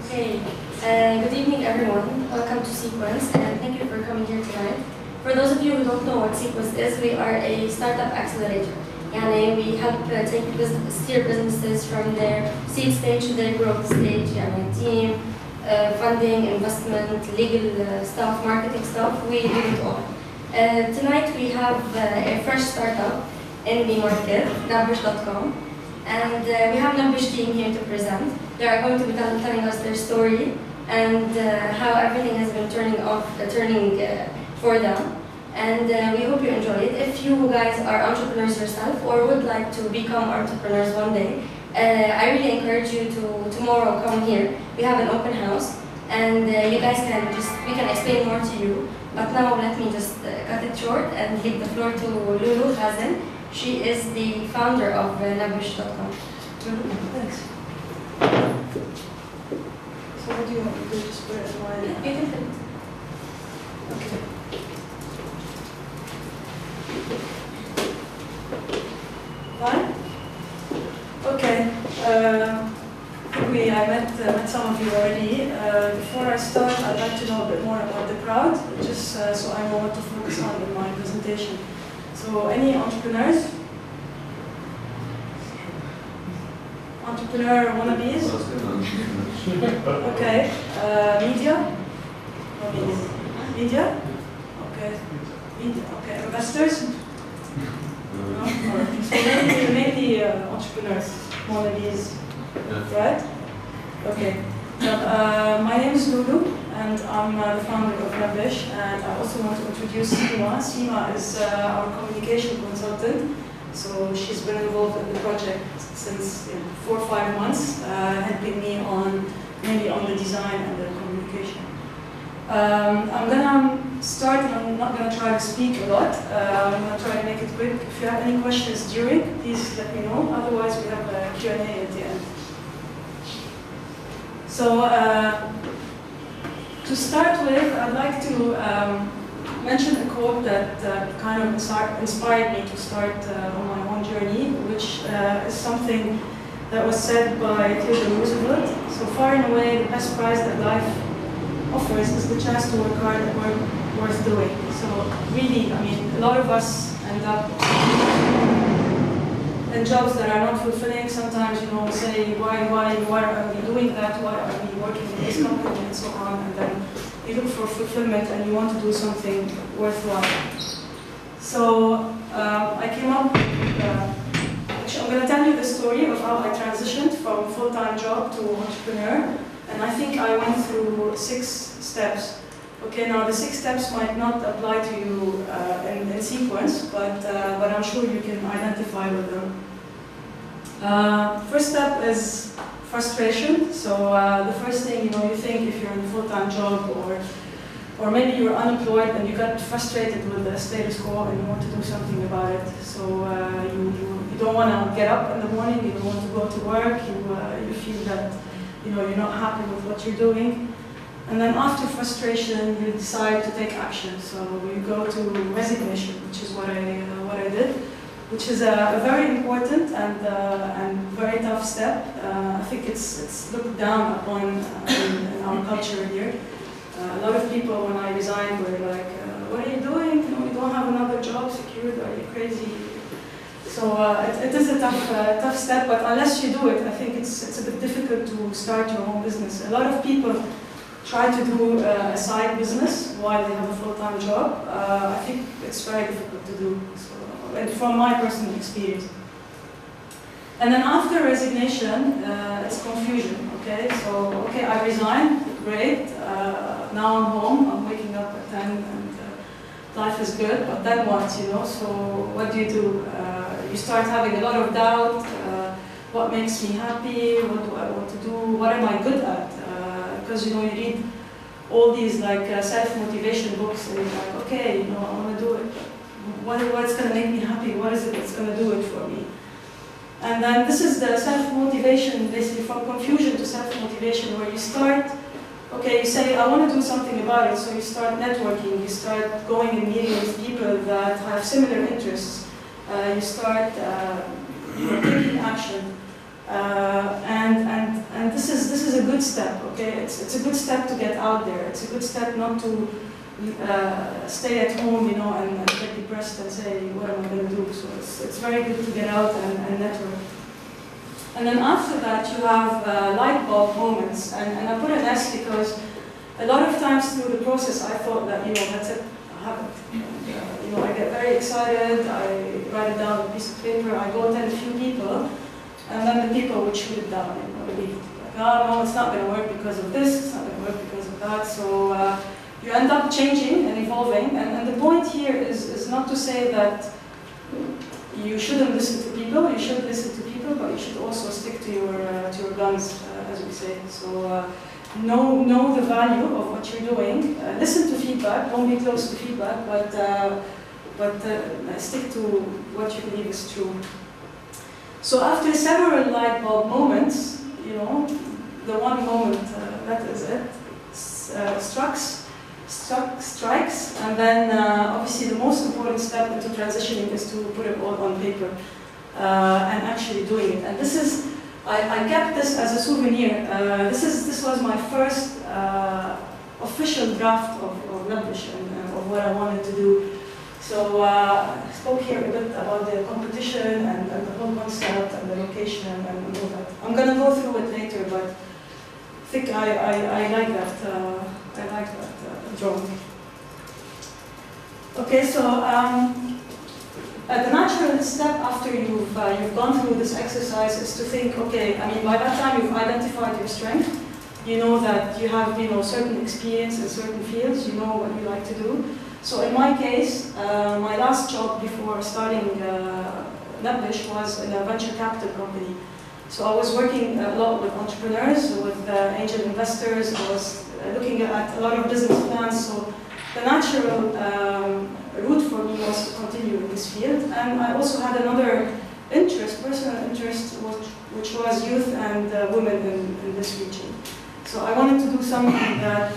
Okay, good evening everyone. Welcome to Seeqnce and thank you for coming here tonight. For those of you who don't know what Seeqnce is, we are a startup accelerator. Yani we help steer businesses from their seed stage to their growth stage, yani team, funding, investment, legal stuff, marketing stuff, we do it all. Tonight we have a fresh startup in the market, nabish.com. And we have Nabish team here to present. They are going to be telling us their story and how everything has been turning for them. And we hope you enjoy it. If you guys are entrepreneurs yourself or would like to become entrepreneurs one day, I really encourage you to tomorrow come here. We have an open house and you guys we can explain more to you. But now let me just cut it short and give the floor to Loulou Khazen. She is the founder of nabish.com. Thanks. So what do you want me to do? Just put it in my... Yeah, you can fit it. Okay. Fine? Okay. I met some of you already. Before I start, I'd like to know a bit more about the crowd, just so I know what to focus on in my presentation. So, any entrepreneurs? Entrepreneur-wanna-bes? Okay. Media? No media. Media? Okay. Media. Okay. Investors? No? So mainly entrepreneurs, wanna-bes, right? Okay. My name is Loulou, and I'm the founder of Nabish, and I also want to introduce Seeqnce. Seeqnce is our communication consultant, so she's been involved in the project since 4 or 5 months, helping me mainly on the design and the communication. I'm gonna start, and I'm not gonna try to speak a lot. I'm gonna try to make it quick. If you have any questions during, please let me know. Otherwise, we have a Q&A at the end. So, to start with, I'd like to mention a quote that kind of inspired me to start on my own journey, which is something that was said by Theodore Roosevelt. So far and away, the best prize that life offers is the chance to work hard at work worth doing. So really, I mean, a lot of us end up in jobs that are not fulfilling. Sometimes, we say, why are we doing that? Why are we working in this company and so on? And then you look for fulfillment and you want to do something worthwhile. So I came up actually I'm going to tell you the story of how I transitioned from full-time job to entrepreneur. And I think I went through 6 steps. Okay, now the 6 steps might not apply to you in Seeqnce, but I'm sure you can identify with them. First step is frustration. So the first thing you think if you're in a full-time job or maybe you're unemployed and you got frustrated with the status quo and you want to do something about it. So you don't want to get up in the morning, you don't want to go to work, you feel that you're not happy with what you're doing. And then after frustration, you decide to take action. So you go to resignation, which is what I did, which is a very important and very tough step. I think it's looked down upon in our culture here. A lot of people, when I resigned, were like, "What are you doing? You don't have another job secured? Are you crazy?" So it is a tough step, but unless you do it, I think it's a bit difficult to start your own business. A lot of people try to do a side business while they have a full-time job. I think it's very difficult to do, and from my personal experience. And then after resignation, it's confusion, okay? So, okay, I resigned, great. Now I'm home, I'm waking up at 10 and life is good, but then what, So what do? You start having a lot of doubt. What makes me happy? What do I want to do? What am I good at? Because you read all these self-motivation books and you're like, okay, I want to do it. What's going to make me happy? What is it that's going to do it for me? And then this is the self-motivation, basically from confusion to self-motivation, where you start, okay, you say, I want to do something about it, so you start networking, you start going and meeting with people that have similar interests, you start taking action. And this is a good step, okay? It's a good step to get out there. It's a good step not to stay at home, and get depressed and say, what am I going to do? So it's very good to get out and network. And then after that, you have light bulb moments. And I put an S because a lot of times through the process, I thought that, that's it, I have it. And, I get very excited, I write it down on a piece of paper, I go attend a few people, and then the people would shoot it down, leave. Like, oh, no, it's not going to work because of this, it's not going to work because of that. So you end up changing and evolving. And the point here is not to say that you shouldn't listen to people. You should listen to people, but you should also stick to your guns, as we say. So know the value of what you're doing. Listen to feedback. Don't be close to feedback, but stick to what you believe is true. So after several light bulb moments, the one moment that is it strikes, and then obviously the most important step into transitioning is to put it all on paper and actually doing it. And this is, I kept this as a souvenir. This was my first official draft of WannaBes and of what I wanted to do. So I spoke here a bit about the competition and the whole concept and the location and all that. I'm going to go through it later, but I think I like that. Drawing. Okay, so the natural step after you've gone through this exercise is to think, okay, by that time you've identified your strength, you know that you have certain experience in certain fields, you know what you like to do. So in my case, my last job before starting WannaBes was in a venture capital company. So I was working a lot with entrepreneurs, with angel investors. I was looking at a lot of business plans. So the natural route for me was to continue in this field. And I also had another interest, personal interest, which was youth and women in this region. So I wanted to do something that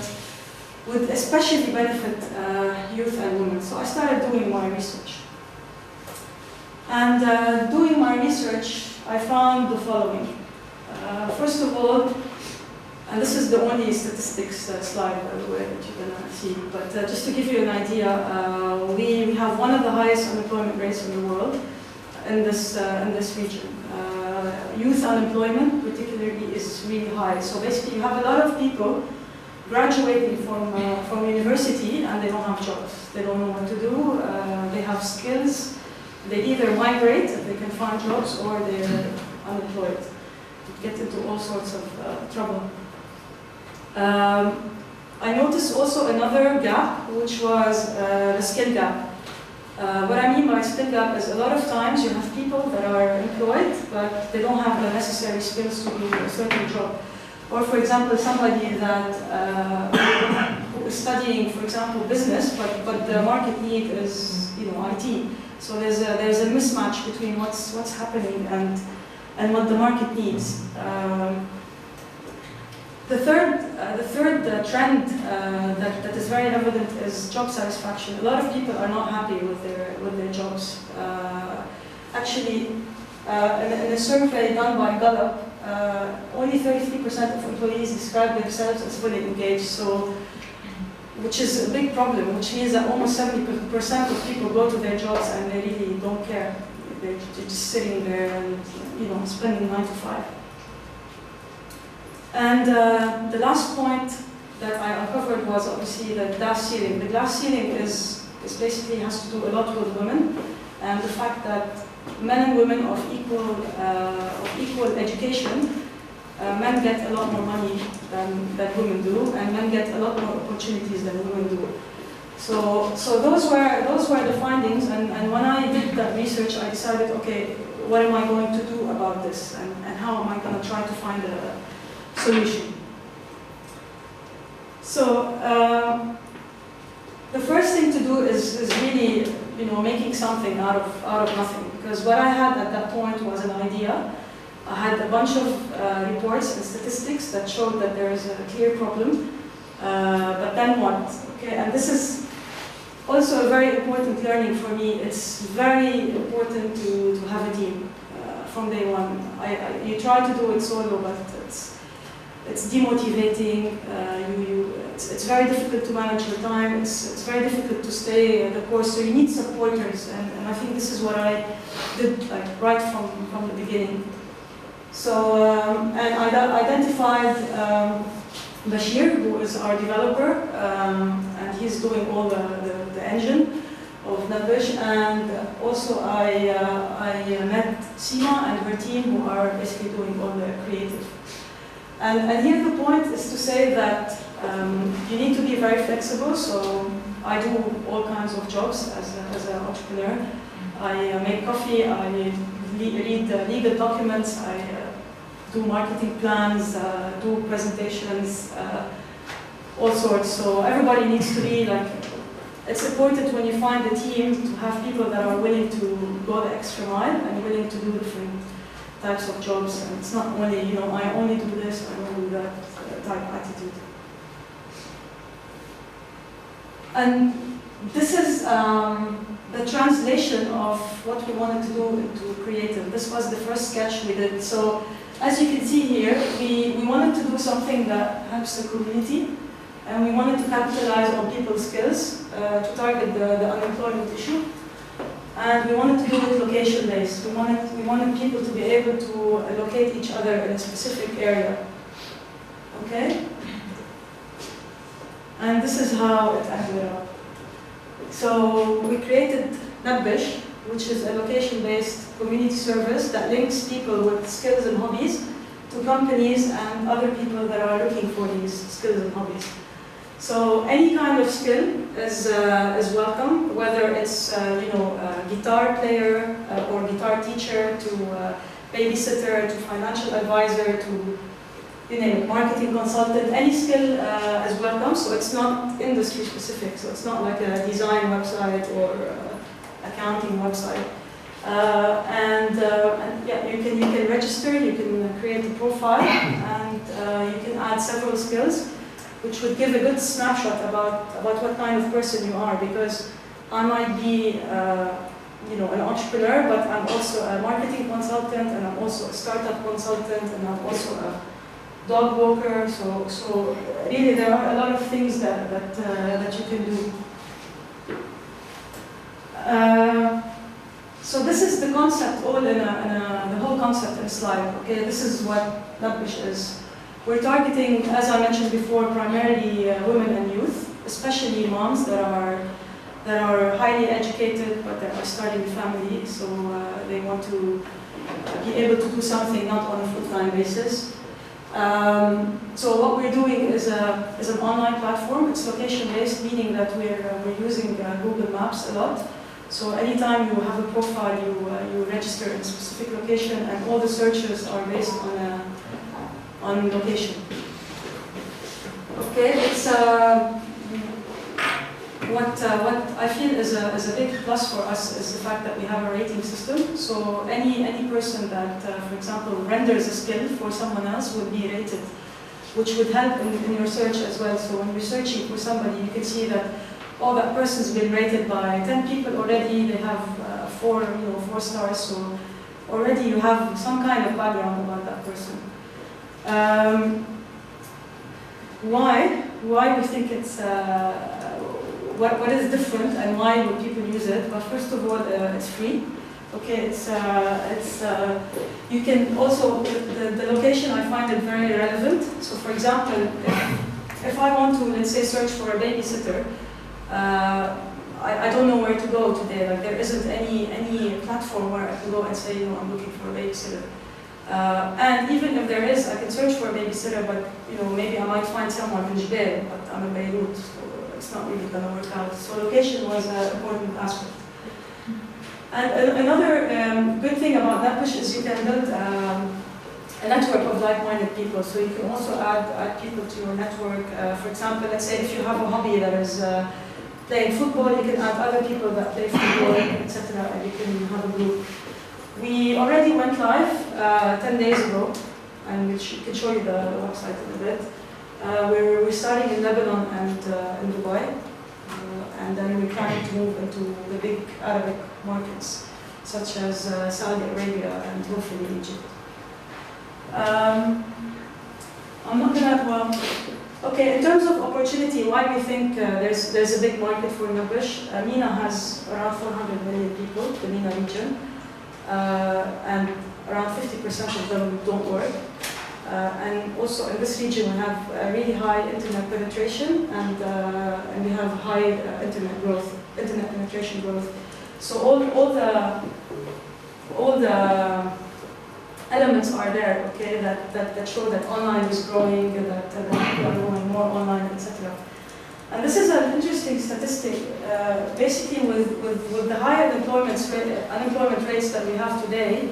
would especially benefit youth and women. So I started doing my research. And doing my research, I found the following. First of all, and this is the only statistics slide, by the way, that you're going to see, but just to give you an idea, we have one of the highest unemployment rates in the world in this region. Youth unemployment, particularly, is really high. So basically, you have a lot of people graduating from university and they don't have jobs. They don't know what to do. They have skills. They either migrate if they can find jobs, or they're unemployed. They get into all sorts of trouble. I noticed also another gap, which was the skill gap. What I mean by skill gap is a lot of times you have people that are employed, but they don't have the necessary skills to do a certain job. Or for example, somebody that who is studying, for example, business, but the market need is IT. So there's a mismatch between what's happening and what the market needs. The third trend that is very evident is job satisfaction. A lot of people are not happy with their jobs. Actually, in a survey done by Gallup, only 33% of employees describe themselves as fully engaged. So, which is a big problem, which means that almost 70% of people go to their jobs and they really don't care. They're just sitting there and spending 9 to 5. And the last point that I uncovered was obviously the glass ceiling. The glass ceiling is basically has to do a lot with women, and the fact that men and women of equal education, men get a lot more money than women do, and men get a lot more opportunities than women do. So those were the findings, and when I did that research, I decided, okay, what am I going to do about this, and how am I going to try to find a solution? So the first thing to do is really making something out of nothing, because what I had at that point was an idea. I had a bunch of reports and statistics that showed that there is a clear problem, but then what? Okay, and this is also a very important learning for me. It's very important to have a team. from day one. You try to do it solo, but it's demotivating. It's very difficult to manage your time. It's very difficult to stay the course. So you need supporters, and I think this is what I did right from the beginning. So and I identified Bashir, who is our developer, and he's doing all the engine of Nabish, and also I met Seeqnce and her team, who are basically doing all the creative. And here the point is to say that you need to be very flexible. So I do all kinds of jobs as an entrepreneur. I make coffee, I read legal documents, I do marketing plans, do presentations, all sorts. So everybody needs to be it's important when you find a team to have people that are willing to go the extra mile and willing to do different types of jobs. And it's not only, I only do this, I only do that type attitude. And this is the translation of what we wanted to do into creative. This was the first sketch we did. So as you can see here, we wanted to do something that helps the community, and we wanted to capitalize on people's skills to target the unemployment issue. And we wanted to do it location-based. We wanted people to be able to locate each other in a specific area. Okay? And this is how it ended up. So we created Nabish, which is a location-based community service that links people with skills and hobbies to companies and other people that are looking for these skills and hobbies. So any kind of skill is welcome, whether it's a guitar player or guitar teacher, to babysitter, to financial advisor, to marketing consultant. Any skill is welcome. So it's not industry specific. So it's not like a design website or accounting website. And yeah, you can register. You can create a profile, and you can add several skills, which would give a good snapshot about what kind of person you are, because I might be an entrepreneur, but I'm also a marketing consultant, and I'm also a startup consultant, and I'm also a dog walker. So really there are a lot of things that you can do. So this is the concept all in the whole concept in a slide. Okay, this is what Nabish is. We're targeting, as I mentioned before, primarily women and youth, especially moms that are highly educated but that are starting a family, so they want to be able to do something not on a full-time basis. So what we're doing is an online platform. It's location-based, meaning that we're using Google Maps a lot. So anytime you have a profile, you register in a specific location, and all the searches are based on location. Okay, it's what I feel is a big plus for us is the fact that we have a rating system. So any person that, for example, renders a skill for someone else would be rated, which would help in your search as well. So when you're searching for somebody, you can see that that person's been rated by 10 people already. They have 4 stars. So already you have some kind of background about that person. Why we think it's what is different and why would people use it? Well, first of all, it's free. Okay, you can also the location. I find it very relevant. So, for example, if I want to, let's say, search for a babysitter, I don't know where to go today. Like there isn't any platform where I can go and say, I'm looking for a babysitter. And even if there is, I can search for a babysitter, but maybe I might find someone in Jbel, but I'm in Beirut, so it's not really going to work out. So location was an important aspect. And another good thing about Nabish is you can build a network of like-minded people. So you can also add people to your network. For example, let's say if you have a hobby that is playing football, you can add other people that play football, etc. And you can have a group. We already went live 10 days ago, and we can show you the website in a bit. We're starting in Lebanon and in Dubai, and then we're trying to move into the big Arabic markets. such as Saudi Arabia and hopefully Egypt. I'm not gonna, well, okay, in terms of opportunity, why we think there's a big market for Nabish. MENA has around 400 million people, the MENA region, and around 50% of them don't work. And also in this region we have a really high internet penetration and we have high internet penetration growth. So all the elements are there, okay, that show that online is growing, that people are going more online, etc. And this is an interesting statistic. Basically, with the high unemployment rates that we have today,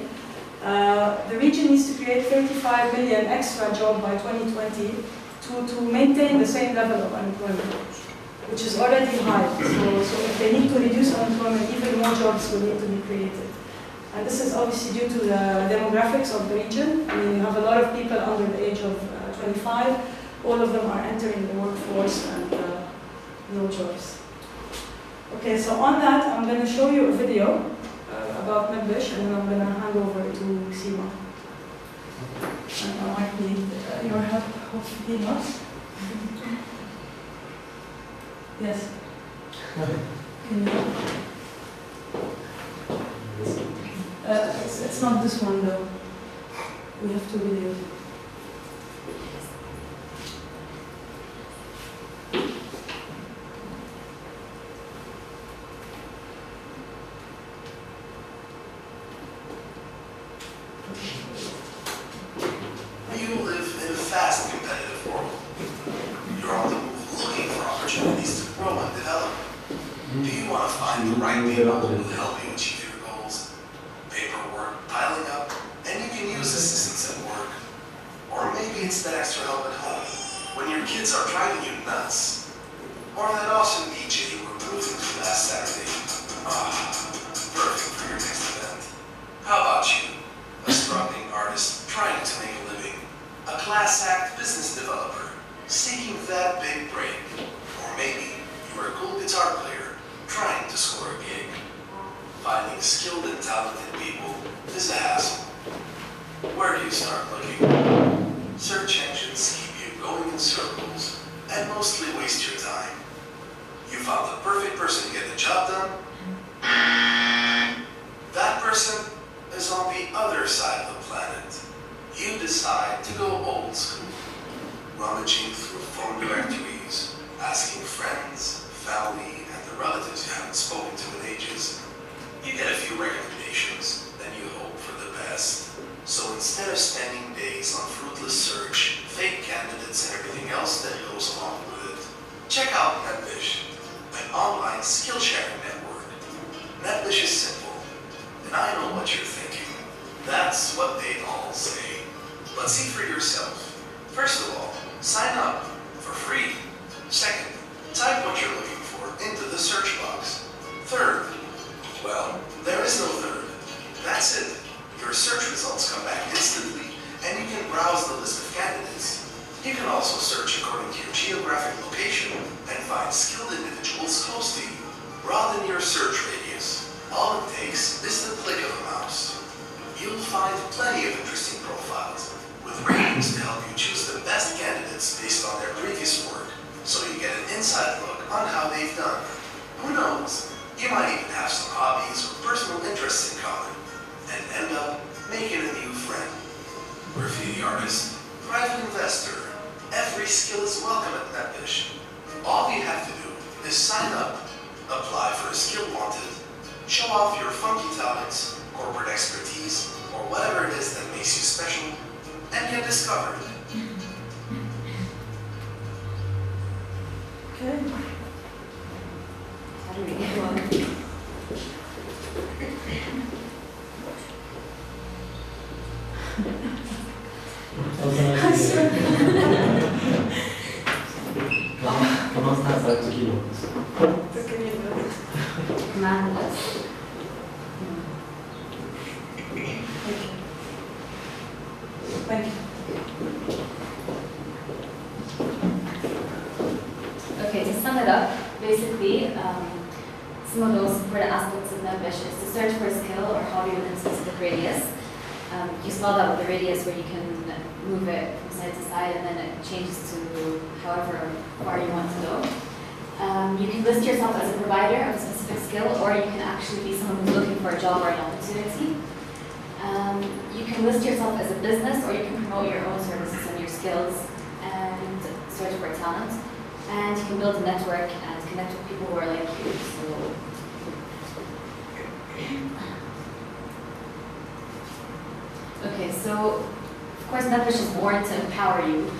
the region needs to create 35 million extra jobs by 2020 to maintain the same level of unemployment, which is already high. So if they need to reduce unemployment, even more jobs will need to be created. And this is obviously due to the demographics of the region. I mean, you have a lot of people under the age of 25. All of them are entering the workforce and no jobs. Okay, so on that, I'm going to show you a video about Nabish, and then I'm going to hand over to Seema. And I might need your help, hopefully not. Yes. Can you? It's not this one though. We have two videos. You live in a fast, competitive world. You're on the move looking for opportunities to grow and develop. Do you want to find the right people who will help you achieve your goals? Paperwork piling up, and you can use assistance at work. Or maybe it's that extra help at home, when your kids are driving you nuts. Or that awesome DJ you were moving to last Saturday. Perfect for your next event. How about you? A struggling artist trying to make a living. A class act business developer seeking that big break. Or maybe you're a cool guitar player trying to score a gig. Finding skilled and talented people is a hassle. Where do you start looking? Search engines keep you going in circles and mostly waste your time. You found the perfect person to get the job done. That person is on the other side of the planet. You decide to go old school, rummaging through phone directories, asking friends, family, and the relatives you haven't spoken to in ages. You get a few recommendations, then you hope for the best. So instead of spending days on fruitless search, fake candidates, and everything else that goes along with it, check out Nabish, an online skill-sharing network. Nabish is simple, and I know what you're thinking. That's what they all say. But see for yourself. First of all, sign up for free. Second, type what you're looking for into the search box. Third, well, there is no third. That's it. Your search results come back instantly, and you can browse the list of candidates. You can also search according to your geographic location and find skilled individuals close to you. Broaden your search radius. All it takes is the click of a mouse. You'll find plenty of interesting profiles, with ratings to help you choose the best candidates based on their previous work, so you get an inside look on how they've done. Who knows? You might even have some hobbies or personal interests in common, and end up making a new friend. Graffiti artist, private investor, every skill is welcome at Nabish. All you have to do is sign up, apply for a skill wanted, show off your funky talents, corporate expertise, or whatever it is that makes you special, and get discovered. Okay. How do we get one? Comment ça va être kilo? Mandas. Thank you. Okay, to sum it up, basically, some of the most important aspects of Nabish is to search for a skill or hobby within a specific radius. You saw that with the radius where you can move it from side to side and then it changes to however far you want to go. You can list yourself as a provider of a specific skill, or you can actually be someone who's looking for a job or an opportunity. You can list yourself as a business, or you can promote your own services and your skills and search for talent. And you can build a network and connect with people who are like you. So of course Nabish is born to empower you.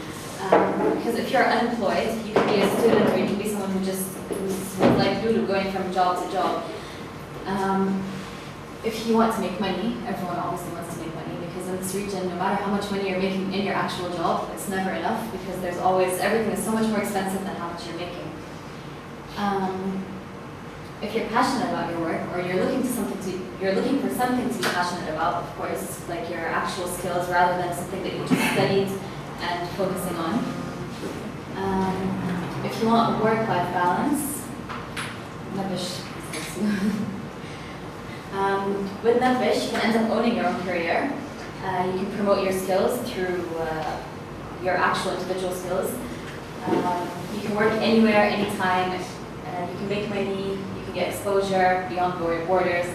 Because if you're unemployed, you can be a student or you can be someone who's like Loulou, going from job to job. If you want to make money, everyone obviously wants to make money, because in this region, no matter how much money you're making in your actual job, it's never enough, because there's always, everything is so much more expensive than how much you're making. If you're passionate about your work, or you're looking for something to be passionate about, of course, like your actual skills rather than something that you just studied and focusing on. If you want a work-life balance, Nabish is you. With Nabish, you can end up owning your own career. You can promote your skills through your actual individual skills. You can work anywhere, anytime. You can make money. You can get exposure beyond borders.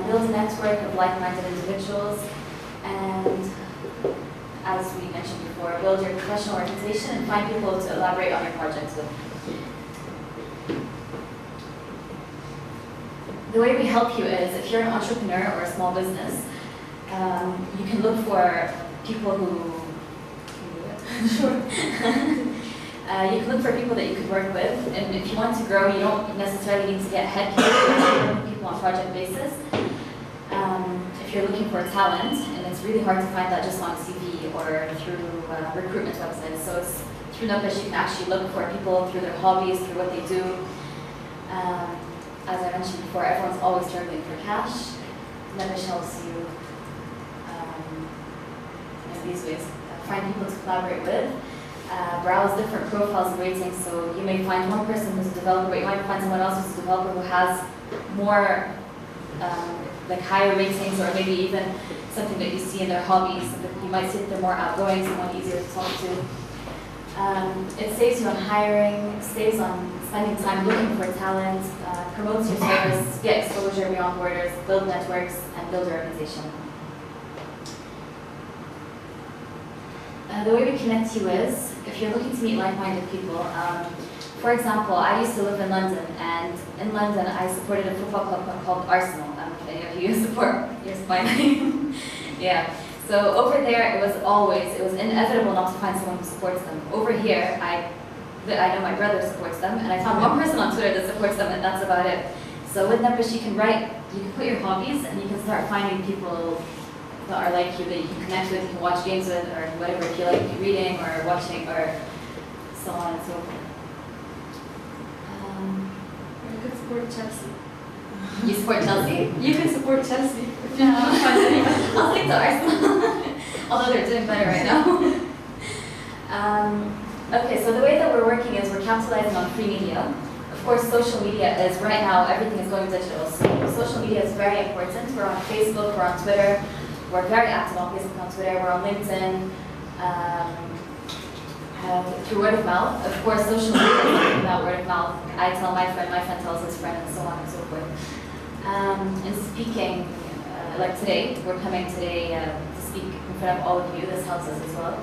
Build a network of like-minded individuals, and as we mentioned before, build your professional organization and find people to elaborate on your projects with. The way we help you is, if you're an entrepreneur or a small business, you can look for people who sure. You can look for people that you could work with, and if you want to grow, you don't necessarily need to get headcount. You can work with people on project basis. If you're looking for talent, and it's really hard to find that just on CV or through recruitment websites, so it's through Nabish you can actually look for people through their hobbies, through what they do. As I mentioned before, everyone's always struggling for cash. Nabish helps you in these ways. Find people to collaborate with. Browse different profiles and ratings, so you may find one person who's a developer, but you might find someone else who's a developer who has more like higher ratings, or maybe even something that you see in their hobbies. So that you might see that they're more outgoing, someone easier to talk to. It saves you on hiring, saves on spending time looking for talent, promotes your service, get exposure beyond borders, build networks, and build your organization. The way we connect you is, if you're looking to meet like-minded people, for example, I used to live in London, and in London I supported a football club called Arsenal. If any of you support, you're smiling. Yeah. So over there, it was inevitable not to find someone who supports them. Over here, I know my brother supports them, and I found one person on Twitter that supports them, and that's about it. So with Nabish, you can put your hobbies, and you can start finding people that are like you, that you can connect with, you can watch games with, or whatever, if you like reading or watching, or so on and so forth. You could support Chelsea. You support Chelsea? You can support Chelsea. No. I'll stick to Arsenal. Although they're doing better right now. Okay, so the way that we're working is we're capitalizing on free media. Of course, social media is, right now, everything is going digital. So social media is very important. We're on Facebook, we're on Twitter. We're very active on Facebook, on Twitter. We're on LinkedIn. Through word of mouth. Of course, social media is not about word of mouth. I tell my friend tells his friend, and so on and so forth. And speaking, like today, we're coming today to speak in front of all of you. This helps us as well.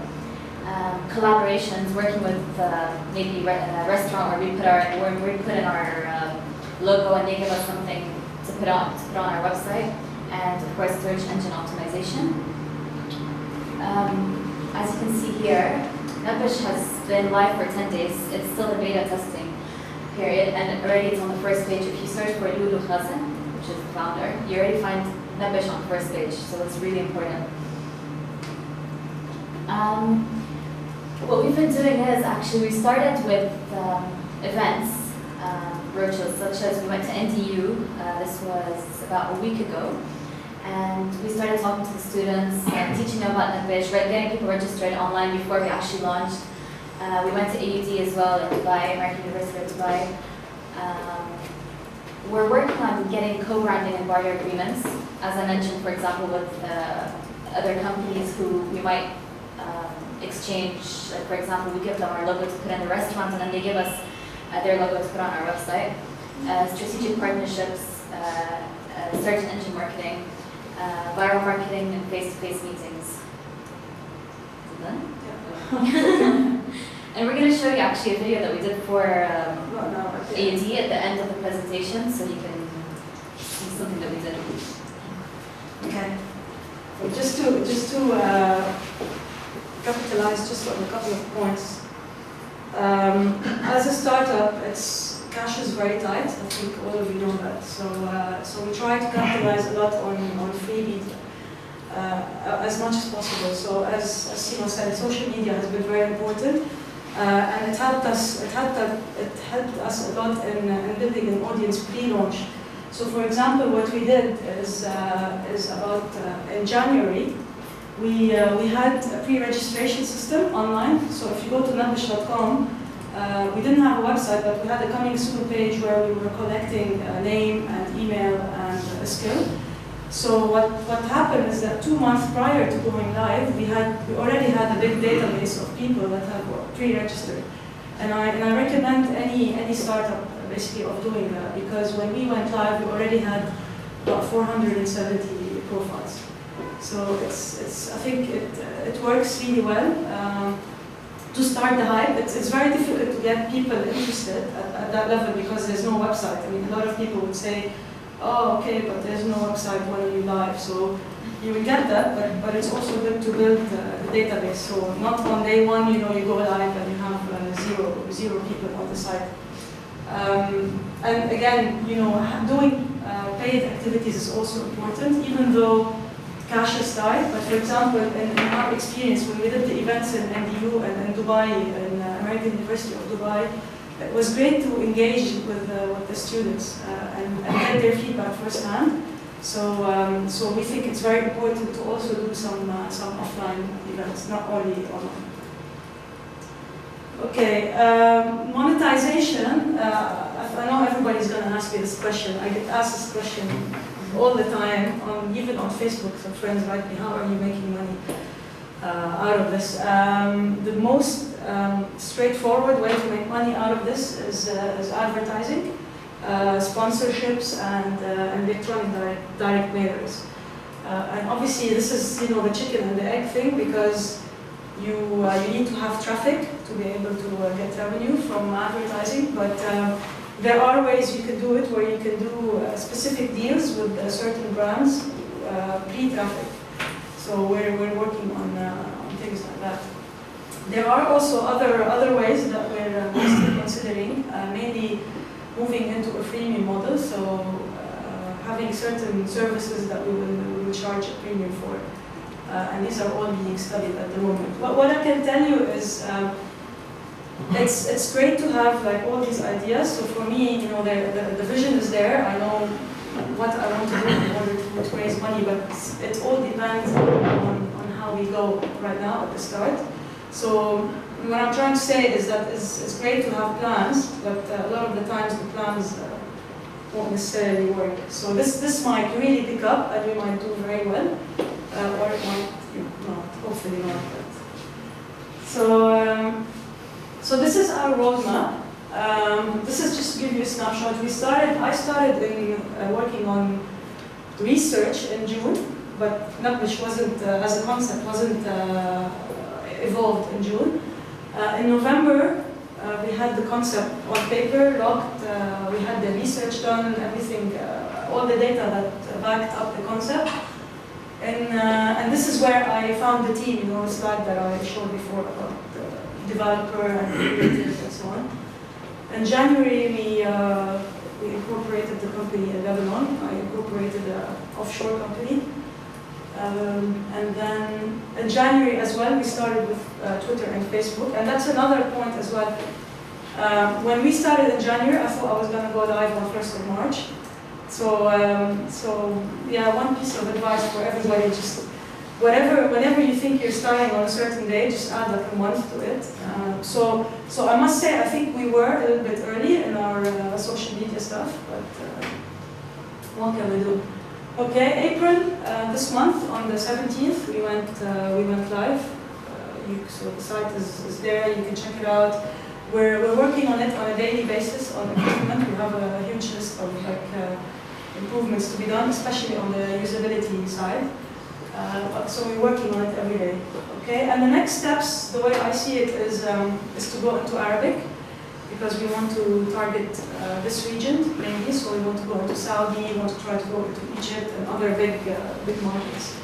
Collaborations, working with maybe a restaurant where we put in our logo, and they give us something to put on our website. And of course, search engine optimization. As you can see here, Nabish has been live for 10 days. It's still the beta testing period, and already it's on the first page. If you search for Loulou Khazen, which is the founder, you already find Nabish on the first page, so it's really important. What we've been doing is, actually, we started with events, roadshows, such as we went to NTU, this was about a week ago, and we started talking to the students, teaching them about Nabish, getting people registered online before we actually launched. We went to AUD as well, in Dubai, American University of Dubai. we're working on getting co-branding and barter agreements. As I mentioned, for example, with other companies who we might exchange, like for example, we give them our logo to put in the restaurants and then they give us their logo to put on our website. Strategic partnerships, search engine marketing, viral marketing, and face-to-face meetings. Is it done? Yeah. And we're going to show you actually a video that we did for AD at the end of the presentation, so you can see something that we did. Okay. So just to capitalize just on a couple of points. As a startup, cash is very tight. I think all of you know that. So we try to capitalize a lot on freebie as much as possible. So as Seeqnce said, social media has been very important. And it helped us a lot in building an audience pre-launch. So, for example, what we did is about in January, we had a pre-registration system online. So, if you go to nabish.com, we didn't have a website, but we had a coming soon page where we were collecting a name and email and a skill. So what happened is that 2 months prior to going live, we already had a big database of people that have pre-registered, and I recommend any startup basically of doing that, because when we went live, we already had about 470 profiles. So I think it works really well to start the hype. It's very difficult to get people interested at that level because there's no website. I mean, a lot of people would say, oh, okay, but there's no website when you're live. So you will get that, but it's also good to build the database. So not on day one, you go live and you have zero people on the site. And again, doing paid activities is also important, even though cash is tight. But for example, in our experience, when we did the events in NDU and in Dubai, in American University of Dubai, it was great to engage with the students and get their feedback firsthand. So we think it's very important to also do some offline events, not only online. Okay, monetization. I know everybody's going to ask me this question. I get asked this question all the time, even on Facebook. Some friends write me, how are you making money out of this? The most straightforward way to make money out of this is advertising, sponsorships, and electronic direct mailers. And obviously, this is the chicken and the egg thing, because you need to have traffic to be able to get revenue from advertising. But there are ways you can do it, where you can do specific deals with certain brands pre-traffic. So we're working on things like that. There are also other ways that we're still considering, mainly moving into a freemium model. So having certain services that we will charge a premium for. And these are all being studied at the moment. But what I can tell you is it's great to have all these ideas. So for me, the vision is there. I know what I want to do in order to raise money, but it all depends on how we go right now at the start. So what I'm trying to say is that it's great to have plans, but a lot of the times the plans won't necessarily work. So this might really pick up and we might do very well, or it might not, hopefully not. So this is our roadmap. This is just to give you a snapshot. I started in working on research in June, but Nabish wasn't, as a concept, wasn't evolved in June. In November, we had the concept on paper, locked, we had the research done, everything, all the data that backed up the concept. And this is where I found the team, the slide that I showed before about the developer and creators and so on. In January, we incorporated the company in Lebanon. I incorporated an offshore company. And then in January as well, we started with Twitter and Facebook. And that's another point as well. When we started in January, I thought I was going to go live on 1st of March. So yeah, one piece of advice for everybody, just whenever you think you're starting on a certain day, just add like a month to it. So I must say, I think we were a little bit early in our social media stuff, but what can we do? Okay, April this month on the 17th, we went live. So the site is there. You can check it out. We're working on it on a daily basis on improvement. We have a huge list of improvements to be done, especially on the usability side. So we're working on it every day. Okay, and the next steps, the way I see it, is to go into Arabic, because we want to target this region mainly. So we want to go into Saudi, we want to try to go into Egypt and other big markets.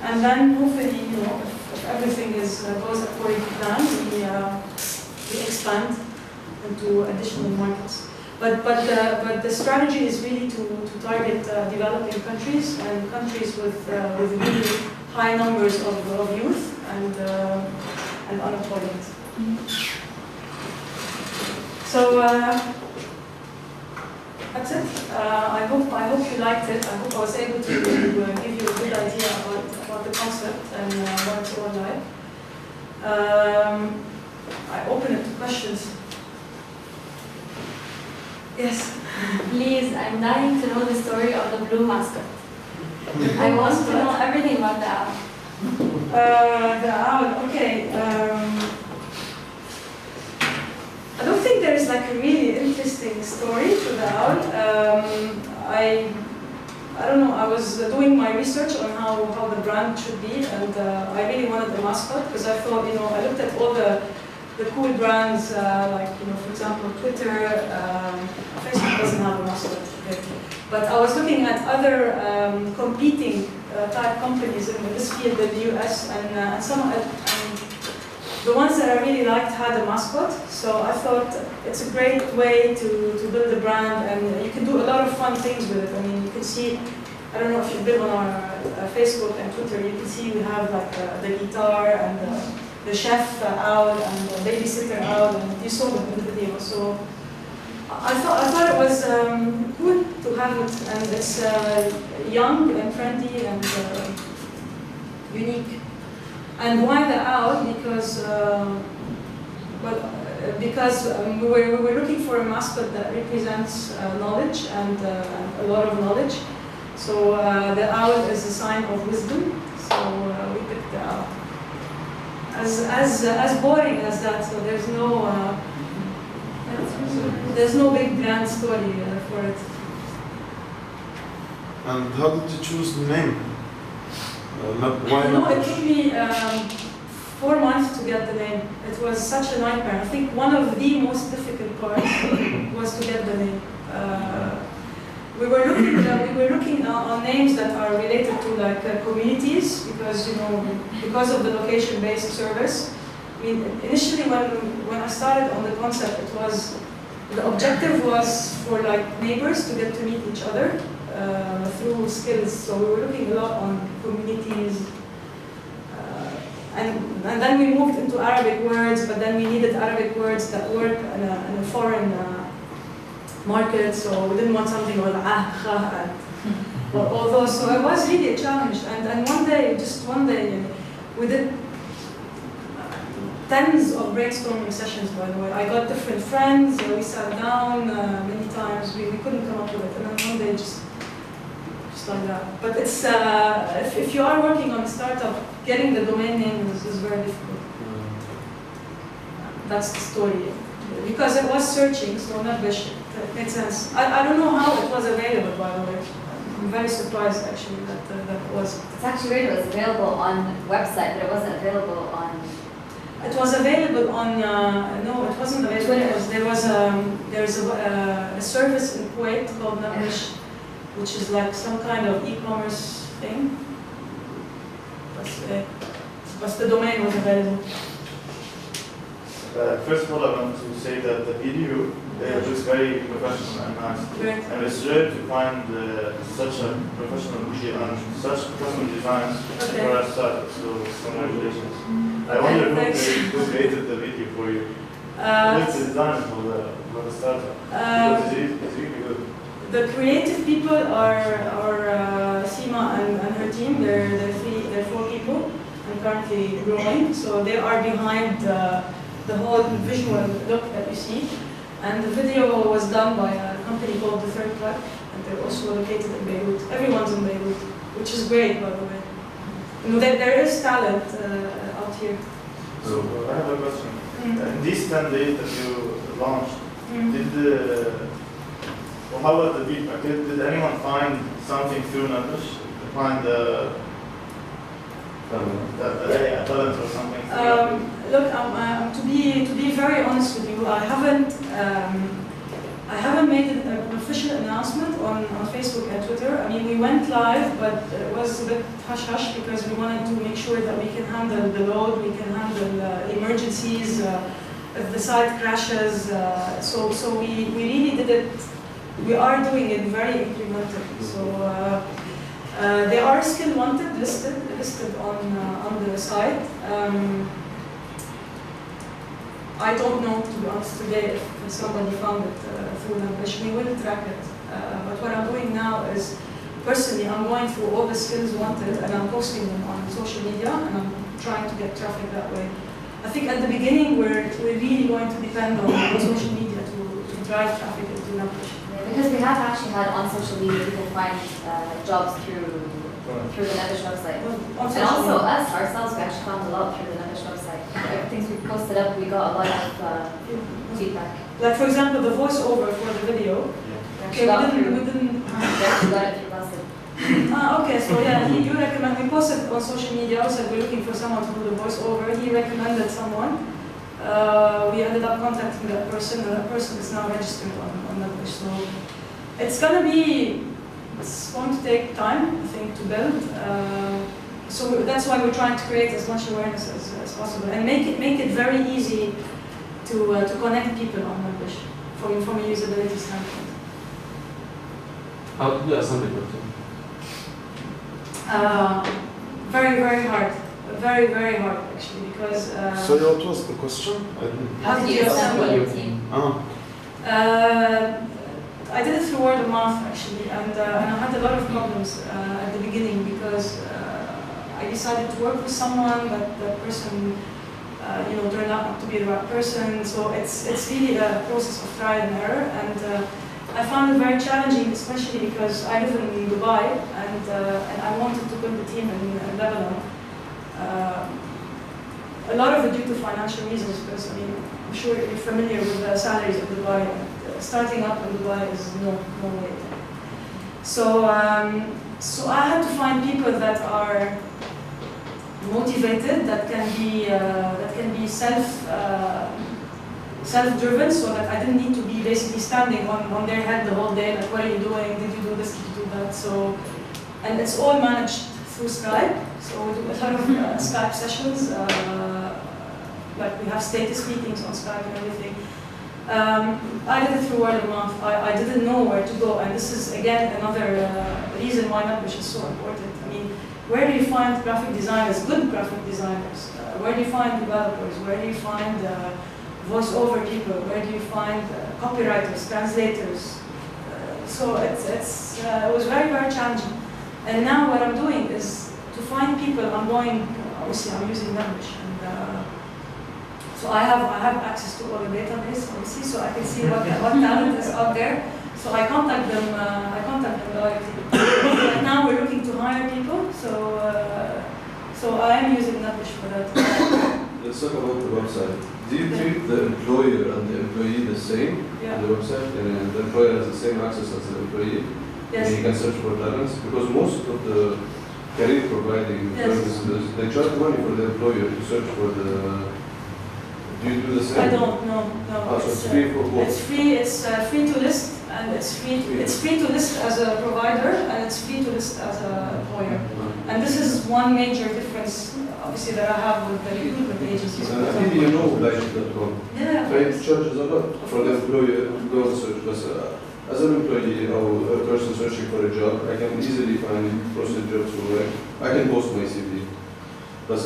And then hopefully, if everything goes according to plan, we expand into additional markets. But the strategy is really to target developing countries and countries with really high numbers of youth and unemployment. So that's it. I hope you liked it. I hope I was able to give you a good idea about the concept and what it's all like. I open it to questions. Yes. Please, I'm dying to know the story of the blue mascot. I want to know everything about the owl. The owl, okay. I don't think there is like a really interesting story to the owl. I don't know, I was doing my research on how the brand should be, and I really wanted a mascot because I thought, I looked at all the cool brands, like, for example, Twitter. Facebook doesn't have a mascot, okay. But I was looking at other competing type companies in this field in the US, and some the ones that I really liked had a mascot. So I thought it's a great way to build a brand, and you can do a lot of fun things with it. I mean, you can see, I don't know if you've been on our Facebook and Twitter, you can see we have like the guitar and the chef owl and the babysitter owl, and you saw them in the video. So I thought it was cool to have it, and it's young and trendy and unique. And why the owl? Because we were looking for a mascot that represents knowledge and a lot of knowledge. So the owl is a sign of wisdom. So we picked the owl. As boring as that. So there's no big grand story for it. And how did you choose the name? It took me 4 months to get the name. It was such a nightmare. I think one of the most difficult parts was to get the name. We were looking on names that are related to like communities, because of the location-based service. I mean, initially when I started on the concept, the objective was for like neighbors to get to meet each other through skills. So we were looking a lot on communities, and then we moved into Arabic words, but then we needed Arabic words that work in a foreign market. So we didn't want something like and all those. So it was really a challenge. And one day, we did tens of brainstorming sessions, by the way. I got different friends, we sat down many times, we couldn't come up with it, and then one day just like that. But it's, if you are working on a startup, getting the domain name is very difficult. That's the story. Because it was searching, so Wanna-bes, it made sense. I don't know how it was available, by the way. I'm very surprised, actually, that it was. It's actually weird, it was available on the website, but it wasn't available on... It was available on, no, it wasn't available. There's a service in Kuwait called Wanna-bes, which is like some kind of e-commerce thing. But the domain was available. First of all, I want to say that the video looks very professional and nice. Great. And it's rare to find such a professional video and such custom designs for a startup, so congratulations. I wonder who created the video for you. What's the design for the startup? Because it's really good. the creative people are Seema and her team. They're 4 people and currently growing. So they are behind the whole visual look that you see. And the video was done by a company called The Third Track, and they're also located in Beirut. Everyone's in Beirut, which is great, by the way. You know, there is talent out here. So I have a question. In these 10 days that you launched, well, how was the feedback? Did anyone find something through Nabish? Find talent or something? Look, to be very honest with you, I haven't made an official announcement on Facebook and Twitter. I mean, we went live, but it was a bit hush-hush because we wanted to make sure that we can handle the load, we can handle emergencies, if the site crashes. So we really did it. We are doing it very incrementally. So they are still wanted, listed on the site. I don't know, to be honest, today if somebody found it through Nabish. We will track it. But what I'm doing now is, personally, I'm going through all the skills wanted and I'm posting them on social media and I'm trying to get traffic that way. I think at the beginning we're really going to depend on social media to drive traffic into Nabish. Because we have actually had on social media people find jobs through the Nabish website. And also us, ourselves, we actually found a lot through the Nabish website. Things we posted up, we got a lot of feedback. Like for example, the voiceover for the video. Okay, we didn't. We actually got it through Basit. Okay, so yeah, you recommend, we posted on social media, also we're looking for someone to do the voiceover. He recommended someone. We ended up contacting that person, and that person is now registered on Nabish. So it's going to take time, I think, to build. So that's why we're trying to create as much awareness as possible and make it very easy to connect people on Nabish from a usability standpoint. How did you assemble the team? Very, very hard. Very hard, actually, because... Sorry, what was the question? I didn't... How did you assemble your team? I did it through word of mouth, actually, and I had a lot of problems at the beginning because I decided to work with someone, but that person turned out not to be the right person. So it's really a process of trial and error, and I found it very challenging, especially because I live in Dubai, and I wanted to build a team in Lebanon. A lot of it due to financial reasons, because I mean, I'm sure you're familiar with the salaries of Dubai. Starting up in Dubai is no way. So I had to find people that are motivated, that can be self-driven, so that I didn't need to be basically standing on their head the whole day, like, what are you doing? Did you do this? Did you do that? So, and it's all managed through Skype. So we do a lot of Skype sessions. Like we have status meetings on Skype and everything. I did it through word of mouth. I didn't know where to go, and this is again another reason why Nabish is so important. I mean, where do you find graphic designers, good graphic designers? Where do you find developers? Where do you find voice-over people? Where do you find copywriters, translators? So it was very challenging. And now what I'm doing is to find people. Obviously I'm using Nabish, and so I have access to all the database, obviously, so I can see what talent is out there. So I contact them directly. Right now we're looking to hire people, so I am using Nabish for that. Let's talk about the website. Do you treat the employer and the employee the same on the website? And the employer has the same access as the employee? Yes. And he can search for talents? Because most of the career providing services, they charge money for the employer to search for the... Do you do the same? I don't, no. So it's free for both? It's free to list, and it's free to list as a provider, and it's free to list as an employer. And this is one major difference, obviously, that I have with the recruitment agencies. And I think you know Light.com. Yeah. It charges a lot for the employer to go and search. As an employee or a person searching for a job, I can easily find posted jobs for work. I can post my CV. It's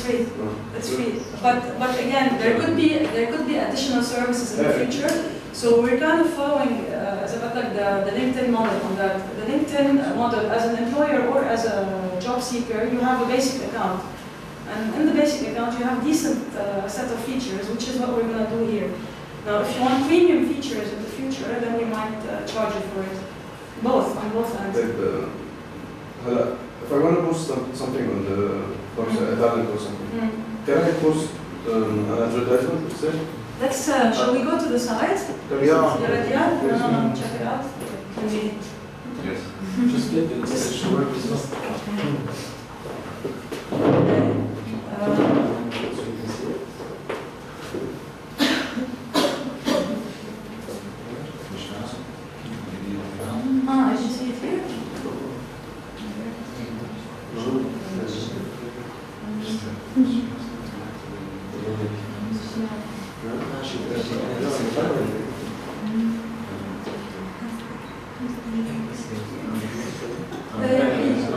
free. It's free. But again, there could be additional services in the future. So So we're kind of following the LinkedIn model on that. The LinkedIn model, as an employer or as a job seeker, you have a basic account. And in the basic account, you have a decent set of features, which is what we're going to do here. Now, if you want premium features in the future, then we might charge you for it. Both, on both ends. If I want to post something on the website, a talent or something, can I post an advertisement instead? Let's, shall we go to the site? Yeah. Yeah, check it out. Can we? Yes. Just get it. It should work as well. I should see it here.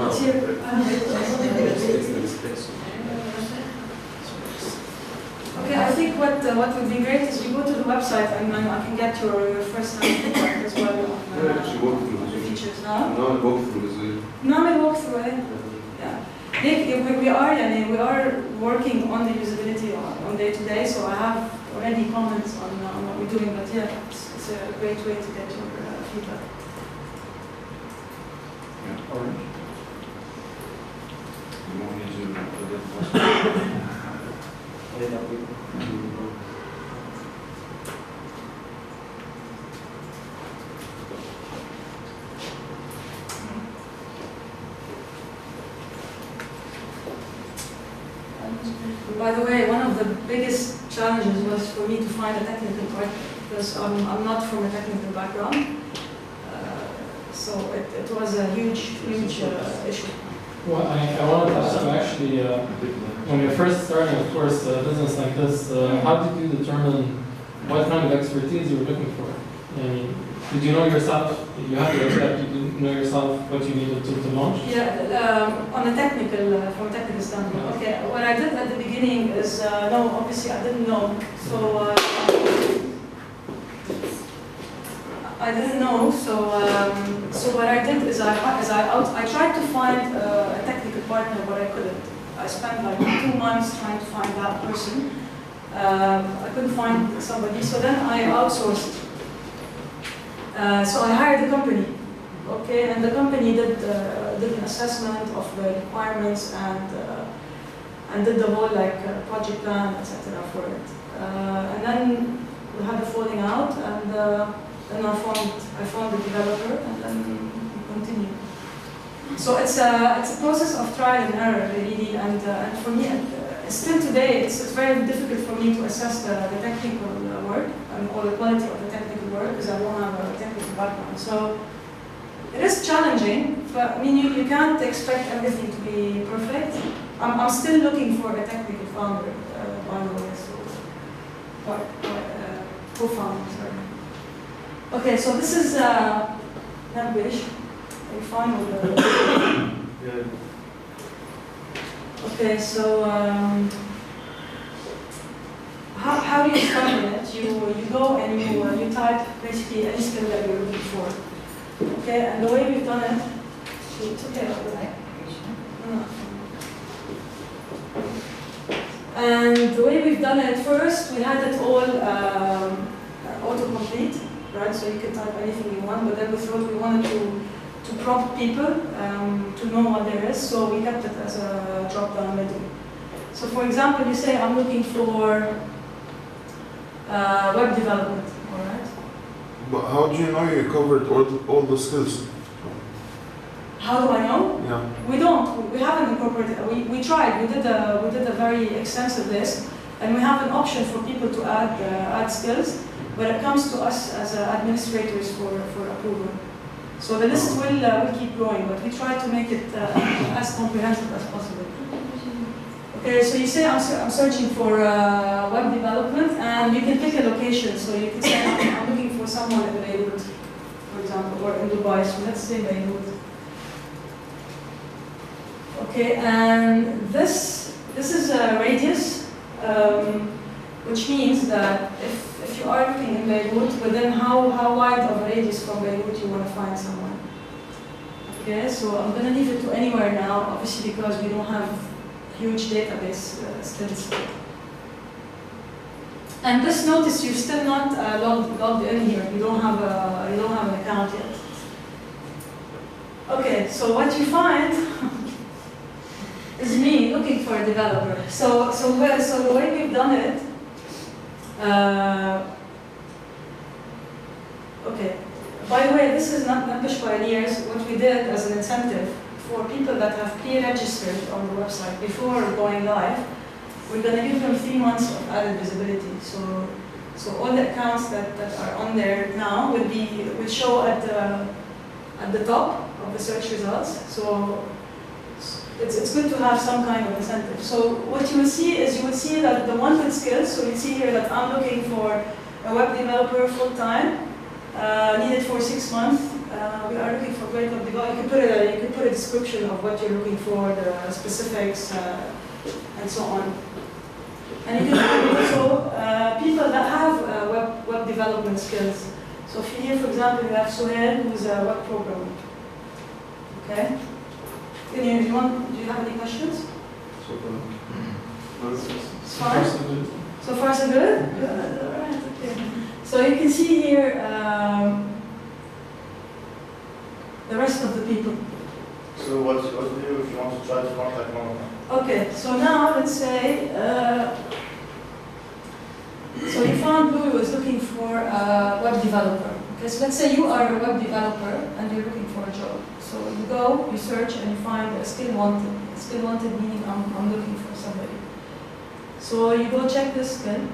It's here. Okay, I think what would be great is you go to the website and then I can get your first-hand feedback as well Yeah, actually walk through on the this. features. No, walk through this. No, I walk through it. Yeah. We are working on the usability on day-to-day, so I have already comments on what we're doing, but yeah, it's a great way to get your feedback. Yeah. Orange. You want me to By the way, one of the biggest challenges was for me to find a technical partner, because I'm not from a technical background, so it was a huge issue. Well, I wanted to ask you actually, when you're first starting, of course, a business like this, how did you determine what kind of expertise you were looking for? I mean, did you know yourself, you had to accept, you didn't know yourself what you needed to launch? Yeah, on a technical, from a technical standpoint. Okay, what I did at the beginning is, no, obviously I didn't know. So, I didn't know, so what I did is I tried to find a technical partner, but I couldn't. I spent like 2 months trying to find that person. I couldn't find somebody, so then I outsourced. So I hired a company, okay, and the company did an assessment of the requirements and did the whole project plan, etc. for it. And then we had a falling out, and then I found the developer, and then we continued. So it's a process of trial and error, really, and for me, still today, it's very difficult for me to assess the technical work or the quality of the technical work because I don't have a technical background. So it is challenging, but I mean, you can't expect everything to be perfect. I'm still looking for a technical founder, by the way, so co-founder, sorry. Okay, so this is Nabwish. Are you fine with the... Yeah. Okay, so how do you start with it? You go and you type basically any skill that you're looking for. Okay, and the way we've done it, it's okay. And the way we've done it, first we had it all autocomplete, right? So you can type anything you want, but then we thought we wanted to prompt people to know what there is, so we kept it as a drop-down menu. So for example, you say, I'm looking for web development, all right? But how do you know you covered all the skills? How do I know? Yeah. We don't. We haven't incorporated. We tried. We did a very extensive list, and we have an option for people to add skills, but it comes to us as administrators for approval. So the list will keep growing, but we try to make it as comprehensive as possible. Okay, so you say I'm searching for web development, and you can pick a location. So you can say I'm looking for someone in Beirut, for example, or in Dubai. So let's say Beirut. Okay, and this is a radius. which means that if you are looking in Beirut, within how wide of a radius from Beirut you want to find someone. Okay, so I'm going to leave it to anywhere now, obviously because we don't have huge database still. And this notice you're still not logged in here. You don't have an account yet. Okay, so what you find is me looking for a developer. So the way we've done it. Okay. By the way, this is not Membish Pioneers. What we did as an incentive for people that have pre-registered on the website before going live, we're going to give them 3 months of added visibility. So all the accounts that are on there now will show at the top of the search results. So it's good to have some kind of incentive. So what you will see is that the wanted skills. So you see here that I'm looking for a web developer full-time. Needed for 6 months. We are looking for great web developer. You can put a description of what you're looking for, the specifics, and so on. And you can find also people that have web development skills. So here, for example, we have Suhail, who's a web programmer. Okay. Do you have any questions? So far. It's fine. So far, so good. Good. All right. Okay. So you can see here the rest of the people. So what do you do if you want to try to contact one of them? Okay, so now let's say, so you found Loulou is looking for a web developer. Okay, so let's say you are a web developer and you're looking for a job. So you go, you search, and you find a still wanted. Still wanted meaning I'm looking for somebody. So you go check this skill.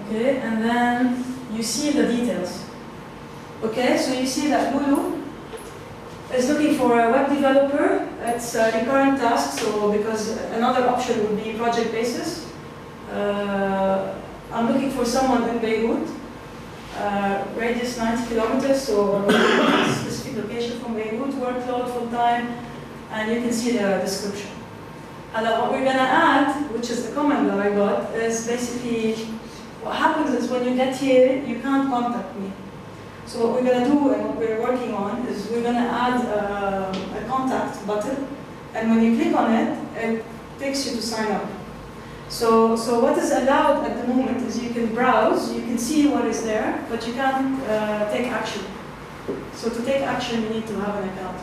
Okay, and then you see the details. Okay, so you see that Loulou is looking for a web developer. It's a recurrent task, so because another option would be project basis. I'm looking for someone in Beirut, radius 90 kilometers, so a specific location from Beirut, workload full time, and you can see the description. And what we're gonna add, which is the comment that I got, is basically what happens is when you get here, you can't contact me. So what we're going to do and what we're working on is we're going to add a contact button, and when you click on it, it takes you to sign up. So what is allowed at the moment is you can browse, you can see what is there, but you can't take action. So to take action, you need to have an account.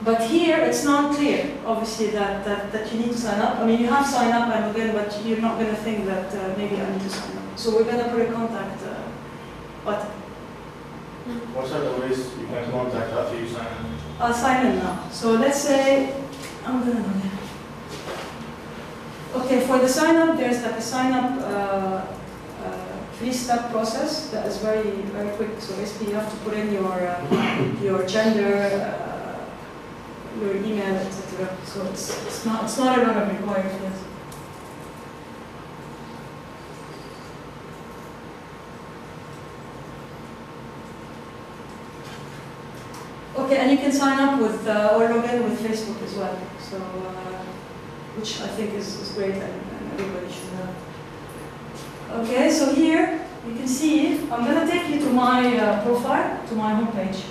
But here, it's not clear, obviously, that you need to sign up. I mean, you have sign up and again, but you're not going to think that maybe I need to sign up. So we're going to put a contact button. What are the ways you can contact after you sign in? I'll sign in now. So let's say, I'm going to go there. Okay, for the sign up, there's like a sign up 3-step process that is very, very quick. So basically, you have to put in your gender, your email, etc. So it's not a lot of required fields. Okay, and you can sign up with or log in with Facebook as well. So which I think is great and everybody should have. Okay, so here you can see I'm going to take you to my profile, to my homepage.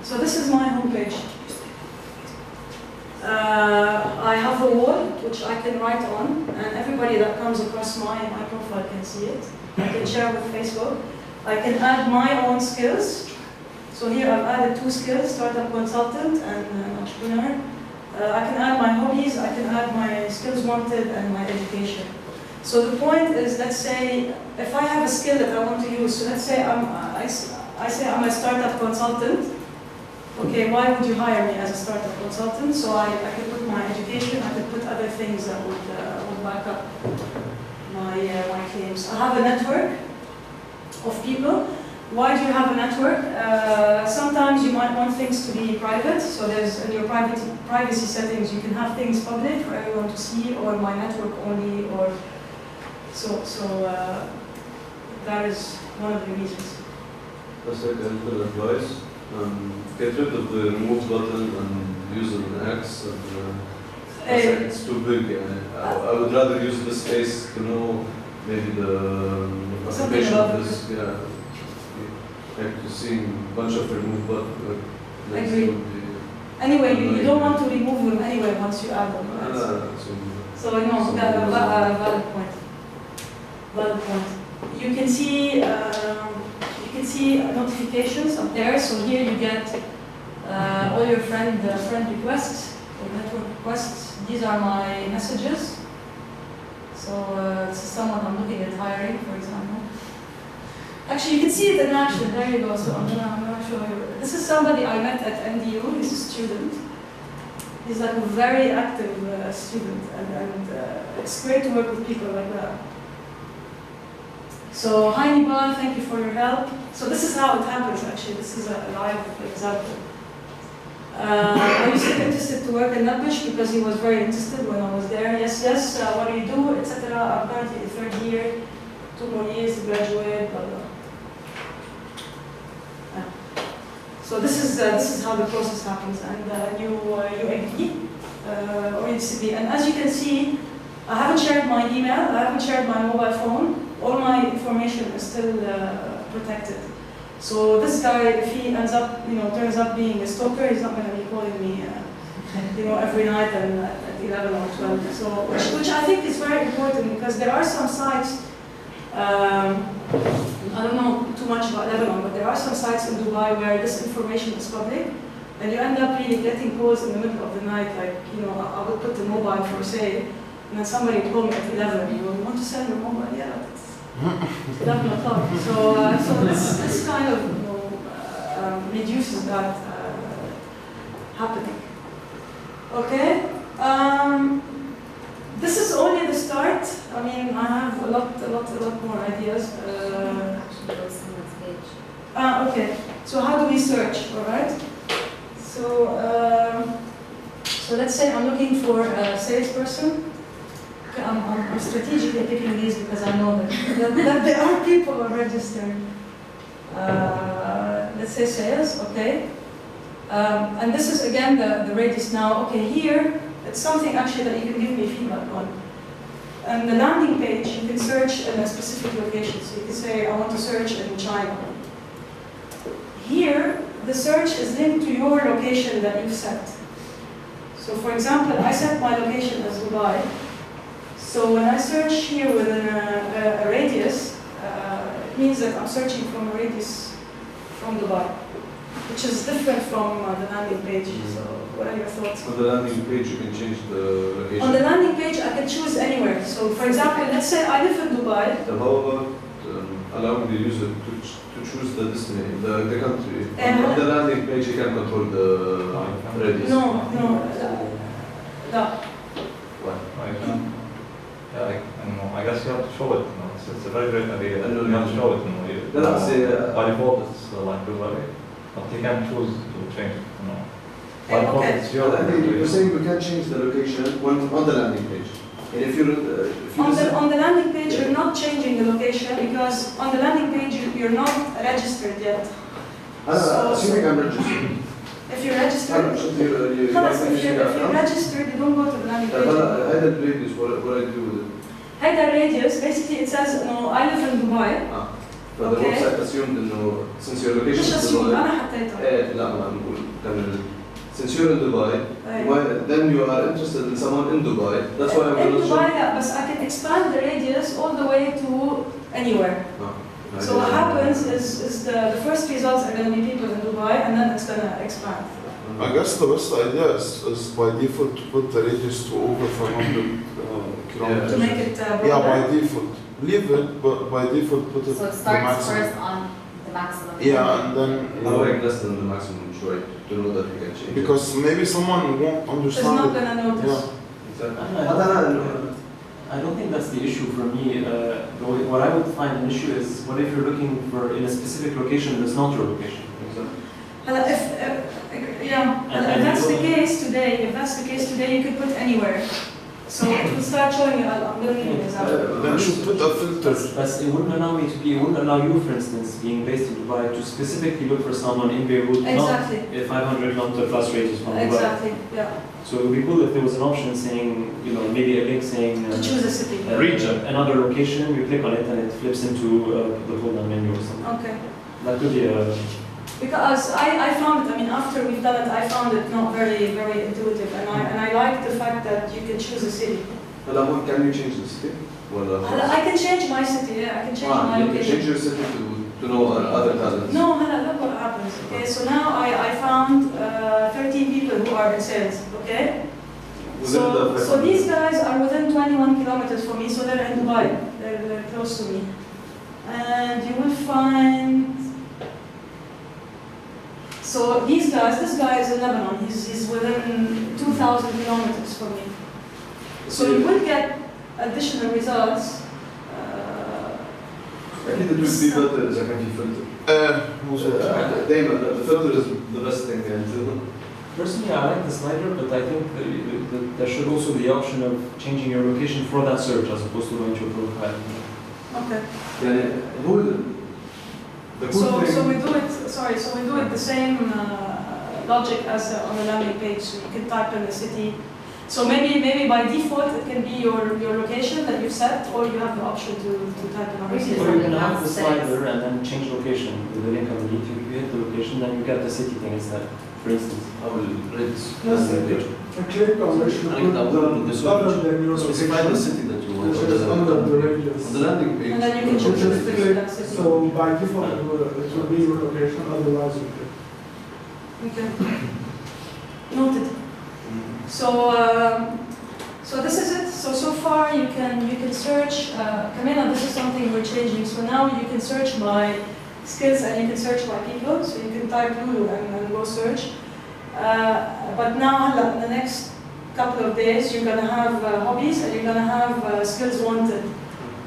So this is my homepage. I have a wall which I can write on, and everybody that comes across my profile can see it. I can share with Facebook. I can add my own skills. So here I've added 2 skills, startup consultant and entrepreneur. I can add my hobbies, I can add my skills wanted and my education. So the point is, let's say, if I have a skill that I want to use, so let's say I say I'm a startup consultant. Okay, why would you hire me as a startup consultant? So I could put my education, I could put other things that would back up my claims. I have a network of people. Why do you have a network? Sometimes you might want things to be private, so there's in your privacy settings you can have things public for everyone to see, or my network only, or so that is one of the reasons. That's like a little advice. Get rid of the remove button and use an X. It's too big. I would rather use this space to know maybe the occupation of this. Yeah. Like to see a bunch of remove buttons. Agree. Anyway, you don't want to remove them anyway once you add them. Right? So no, valid point. Valid point. You can see notifications up there. So here you get all your friend requests or network requests. These are my messages. So this is someone I'm looking at hiring, for example. Actually, you can see it in action. There you go. So I'm gonna show you. This is somebody I met at NDU. He's a student. He's like a very active student, and it's great to work with people like that. So, hi Niba, thank you for your help. So this is how it happens actually. This is a live example. I was interested to work in NetBush because he was very interested when I was there. Yes, what do you do, etc. I'm currently in third year, 2 more years to graduate, blah, blah. So this is how the process happens, and you agree or you disagree. And as you can see, I haven't shared my email, I haven't shared my mobile phone. All my information is still protected. So this guy, if he ends up, turns up being a stalker, he's not going to be calling me, every night and at 11 or 12. So which I think is very important because there are some sites. I don't know too much about Lebanon, but there are some sites in Dubai where this information is public, and you end up really getting calls in the middle of the night, like, I would put the mobile for sale, and then somebody would call me at 11, you want to sell your mobile? Yeah, it's 11 o'clock. So this kind of reduces that happening. Okay? This is only the start. I mean, I have a lot more ideas. Okay. So how do we search? All right. So let's say I'm looking for a salesperson. Okay, I'm strategically picking these because I know that there are people who are registered. Let's say sales. Okay. And this is again the radius now. Okay, here. It's something actually that you can give me feedback on. And the landing page, you can search in a specific location. So you can say, I want to search in China. Here, the search is linked to your location that you've set. So for example, I set my location as Dubai. So when I search here within a radius, it means that I'm searching from a radius from Dubai, which is different from the landing page. So what are your thoughts? On the landing page, you can change the location. On the landing page, I can choose anywhere. So for example, let's say I live in Dubai. So how about allowing the user to choose the destination, the country? On the landing page, you can control the radius. No. Why? I guess you have to show it. It's a very great idea. You have to show it. By default, it's like Dubai, but you can choose to change it. By default, Okay. it's your. I think you're saying we can change the location on the landing page. And if you on the landing page, you're not changing the location because on the landing page you're not registered yet. Assuming I'm registered. If you're registered, if you're registered, you don't go to the landing page. Header radius, what I do with it? Header radius, basically it says, I live in Dubai. But the website assumed إنه since your location مش is assumed, Dubai. أنا حطيته. لا ما بنقول كمل. Since you're in Dubai, then you are interested in someone in Dubai. That's why I'm in going to Dubai, yeah, but I can expand the radius all the way to anywhere. So what happens is the first results are going to be people in Dubai, and then it's going to expand. I guess the best idea is by default to put the radius to over 500 kilometers. To make it broader. Yeah, by default. Leave it, but by default put it So it the starts maximum. first on the maximum. Yeah, and then like less than the maximum choice to know that you can change. Because maybe someone won't It's understand not it. going to notice. I don't think that's the issue for me. What I would find an issue is what if you're looking for in a specific location that's not your location. If that's the case today, you could put anywhere. So it will start showing you, I'm going to give you an example. Then you should put a filter. But it wouldn't allow me to be, it wouldn't allow you, for instance, being based in Dubai, to specifically look for someone in Beirut, Exactly. not a 500 kilometer plus radius from Dubai. Exactly, yeah. So it would be cool if there was an option saying, you know, maybe a link saying To choose a city. Region. another location, you click on it and it flips into the pull-down menu or something. Okay. That could be a... Because I found it, I mean, after we've done it, I found it not very, very intuitive. And I like the fact that you can choose a city. But can you change the city? Well, I can change my city, yeah, I can change my you can location. change your city to know other talents. No, look what happens. Okay, so now I found 13 people who are in sales, okay? So these guys are within 21 kilometers from me, so they're in Dubai. They're close to me. And you will find... So these guys, this guy is in Lebanon, he's within 2,000 kilometers from me. So you will get additional results. أكيد it would be better إذا كان في filter. دايما the filter is the best thing يعني. Personally, I like the slider, but I think there should also be the option of changing your location for that search as opposed to going to your profile. Okay. يعني هو the cool thing. So we do it. Sorry. So we do it the same logic as on the landing page. So you can type in the city. So maybe by default it can be your location that you've set, or you have the option to type in Or city. Or you can have the slider and then change location with the link underneath. If you hit the location, then you get the city thing instead. For instance, I will read this. Yes, click on where you put the other than your Specify the location, city that you want. which is under the radius. On the landing page. And then you can choose Just the click, city. so by default it will be your location, otherwise you click. Okay. Noted. So this is it. So far you can search. Camila, this is something we're changing. So now you can search by skills and you can search by people. So you can type Loulou and go search. But now in the next couple of days you're gonna have hobbies and you're gonna have skills wanted.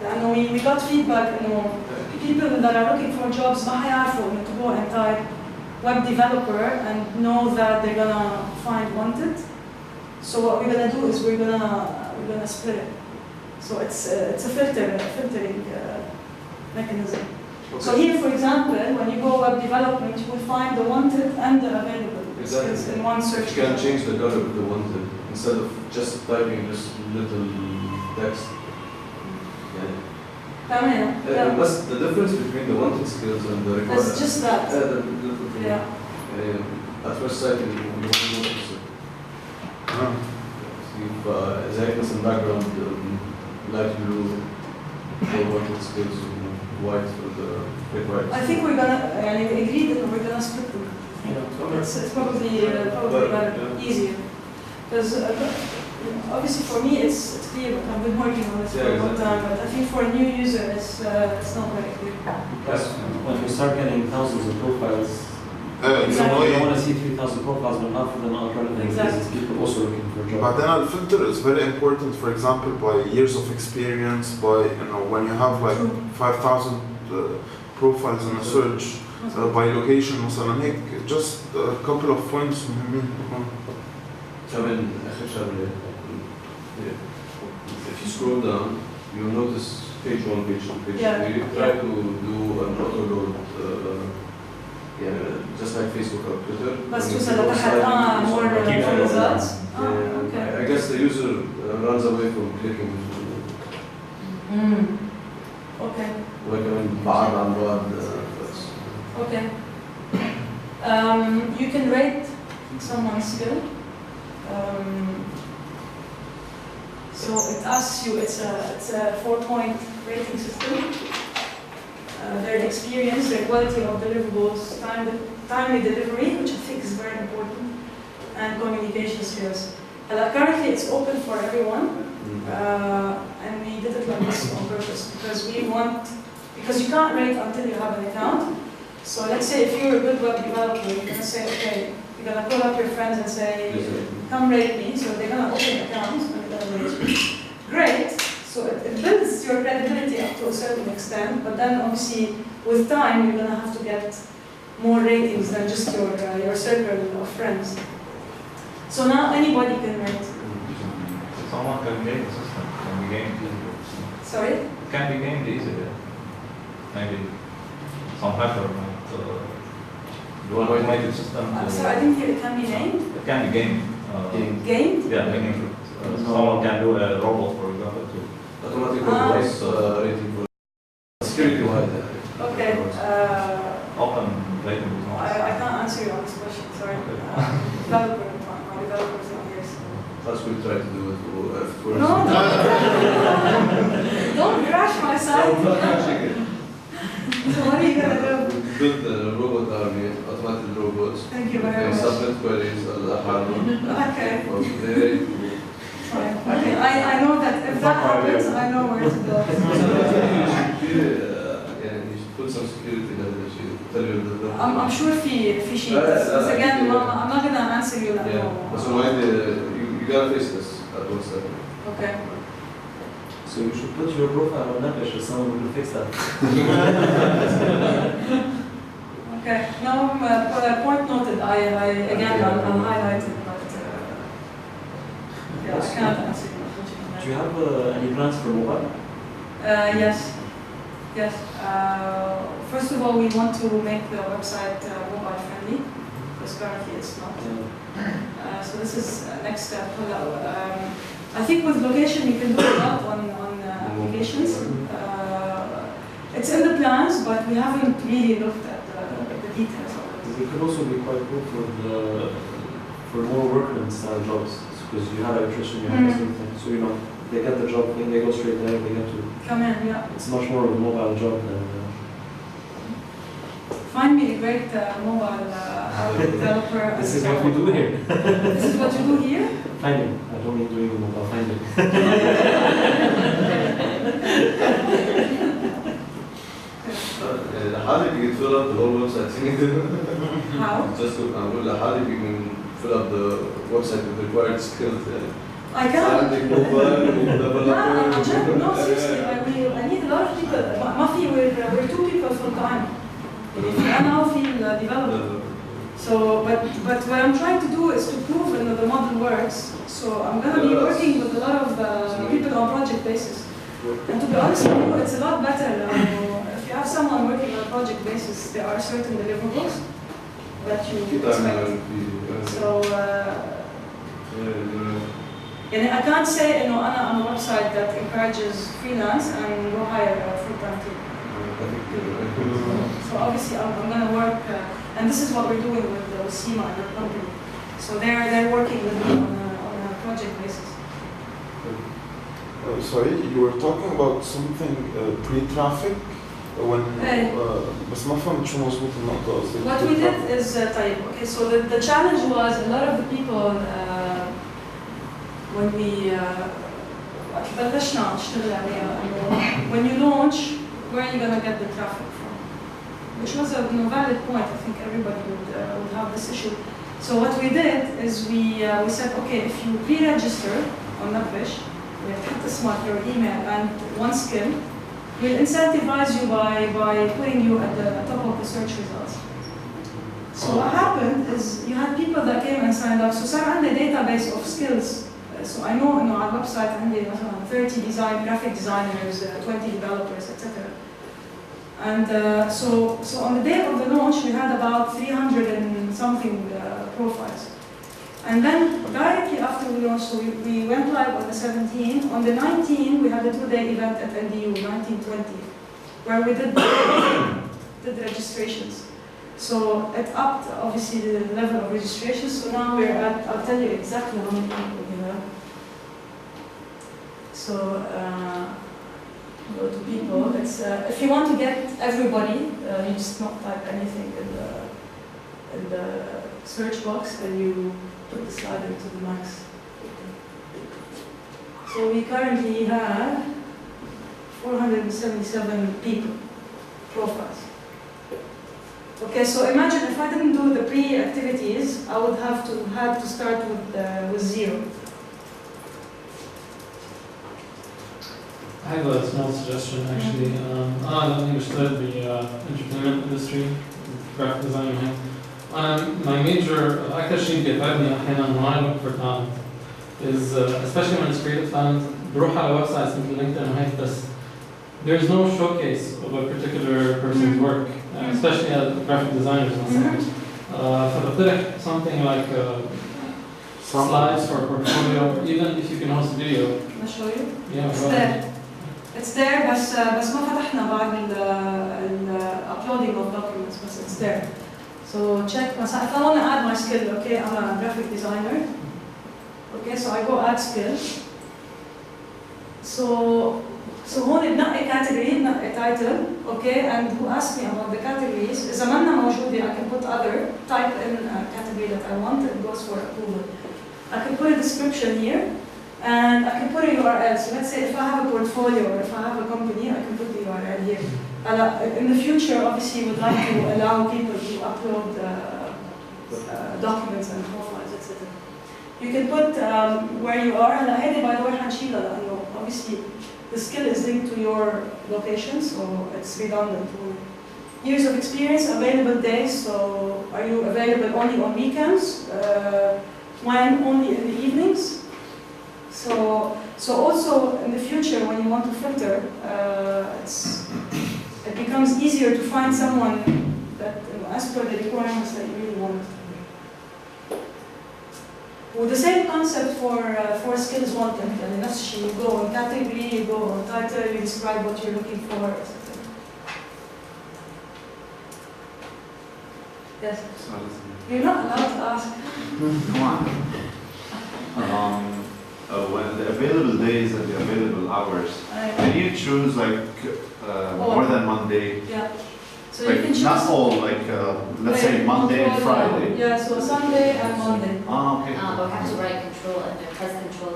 And we got feedback. People that are looking for jobs ما هيعرفوا to go and type web developer and know that they're gonna find wanted. So what we're gonna do is we're gonna split it. So it's a filtering mechanism. Okay. So here, for example, when you go web development, you will find the wanted and the available skills in one search. You can change the color of the wanted instead of just typing this little text. Yeah. What's the difference between the wanted skills and the required? It's just that. Yeah. At first sight, you won't notice it. إذا هيك مثلا background light blue for wanted skills, white for the required. I think we're gonna agree that we're gonna split them. It's probably better, easier. Because obviously for me it's clear, but I've been working on this for a long time, but I think for a new user it's not very clear. because when you start getting thousands of profiles, It's you don't annoying. want to see 3,000 profiles, but not for the non-relevant Exactly. because people also looking for a job. But then a filter is very important, for example, by years of experience, by, when you have like 5,000 profiles in a search, by location مثلا هيك, just a couple of points مهمين. كمان آخر شغلة, if you scroll down, you'll notice page 1, page 2, page 3. Try to do an auto load, just like Facebook or Twitter. بس توصل لتحت more results. Okay. I guess the user runs away from clicking. Okay. وكمان بعض عن بعض. Okay. You can rate someone's skill. So it asks you, it's a 4-point rating system. Their experience, their quality of deliverables, timely delivery, which I think is very important, and communication skills. Currently it's open for everyone, and we did it like this on purpose because you can't rate until you have an account. So let's say if you're a good web developer, you're going to say, okay, you're going to call up your friends and say, come rate me. So they're going to open accounts and they're going to rate you. Great. So it builds your credibility up to a certain extent, but then obviously with time you're going to have to get more ratings than just your circle of friends. So now anybody can rate. someone can game the system, can be gamed easily. Sorry? It can be gamed easily. Maybe some hacker might do an automated system. Sorry, I didn't hear. It can be named? It can be gamed. Gamed? Yeah, making it. Someone can do a robot, for example, to Automatic voice rating for security wise. Okay. open rating is not. I can't answer you on this question, sorry. Developer, my developer is not here. So. That's what we try to do it. If it works. No, don't crash my site. So what are you gonna do? We built a robot army, automated robots. Thank you very much. Submit queries as a hardware. Okay. Fine. Okay, I know that if that happens, I know where to go. Yeah, you should put some security measures. You tell you the. I'm sure if she does. Again, I'm not gonna answer you that. Yeah. No. So why you gotta face this at one step. Okay. So you should put your profile on Napish or someone will fix that. Okay. No, point noted. Again, I'll highlight it, but yeah, I can't answer you. Do you have any plans for mobile? Yes. Yes. First of all, we want to make the website mobile friendly, because currently it's not. So this is next step. I think with location you can do a lot on applications. It's in the plans, but we haven't really looked at the details of it. It could also be quite good for more workman style jobs, because you have electrician, you have something, so you know they get the job, when they go straight there, they get to come in. Yeah. It's much more of a mobile job than. Find me a great mobile developer. This is what we do here. This is what you do here? Finding. I don't mean doing the mobile finding. How did you fill up the whole website? How? Just how did you fill up the website with required skills? I can't. No, seriously, I need a lot of people. Mafi, we're 2 people full time. I now feel developer. So, but what I'm trying to do is to prove that the model works. So I'm going to be working with a lot of people on project basis. And to be honest with you, it's a lot better. If you have someone working on a project basis, there are certain deliverables that you expect. So, and I can't say, I'm a website that encourages freelance and go hire a full-time team. So obviously I'm going to work, and this is what we're doing with Seeqnce and our company. So they're working with me on a project basis. Sorry, you were talking about something pre-traffic when بس ما فهمت شو مظبوط النقطة قصدك. What we did is okay, so the challenge was a lot of the people when we بلشنا نشتغل عليها when you launch, where are you going to get the traffic from? Which was a valid point. I think everybody would have this issue. So what we did is we said, okay, if you pre-register on Napish, we have to smart your email and one skill, we'll incentivize you by putting you at the top of the search results. So what happened is you had people that came and signed up. So صار عندي database of skills. So I know on our website عندي مثلا 30 graphic designers, 20 developers, etc. And so on the day of the launch, we had about 300 and something profiles. And then directly after we launched, so we went live on the 17th. On the 19th, we had a 2-day event at NDU, 1920, where we did registrations. So it upped, obviously, the level of registrations. So now we're at, I'll tell you exactly how many people we have. So go to people. It's if you want to get everybody, you just not type anything in the search box, and you put the slider to the max. So we currently have 477 people profiles. Okay, so imagine if I didn't do the pre-activities, I would have to start with 0. I have a small suggestion actually. I understood the entertainment industry, graphic design. My major, أكثر شيء بيتعبني أحيانا when I look for talent is especially when it's creative talent بروح على ويب سايتس مثل LinkedIn وهيك بس there's no showcase of a particular person's work, especially as graphic designers مثلا. فبقترح something like slides for a portfolio, or even if you can host a video. I'll show you. Yeah, It's go there. ahead. It's there بس ما فتحنا بعد ال uploading of documents بس it's there. So check مثلا if I want to add my skill, okay, I'm a graphic designer. Okay, so I go add skill. So هون بنقي category, بنقي title, okay, and who asked me about the categories. إذا منا موجودة I can put other, type in a category that I want, it goes for approval. I can put a description here, and I can put a URL. So let's say if I have a portfolio or if I have a company, I can put the URL here. In the future, obviously, we would like to allow people to upload documents and profiles, etc. You can put where you are, and by the way, حنشيلها لأنه obviously the skill is linked to your location, so it's redundant. Years of experience, available days. So are you available only on weekends? When only in the evenings? So also in the future, when you want to filter, it becomes easier to find someone that, as per the requirements that you really want. Well, the same concept for skills wanted. And you go on category, you go on title, you describe what you're looking for, etc. Yes. You're not allowed to ask. When the available days and the available hours, can you choose like more than one day? Yeah. So like you can choose. Not all, like let's say Monday and Friday. Yeah, so Sunday and Monday. Ah, okay. But we have to write control and press control.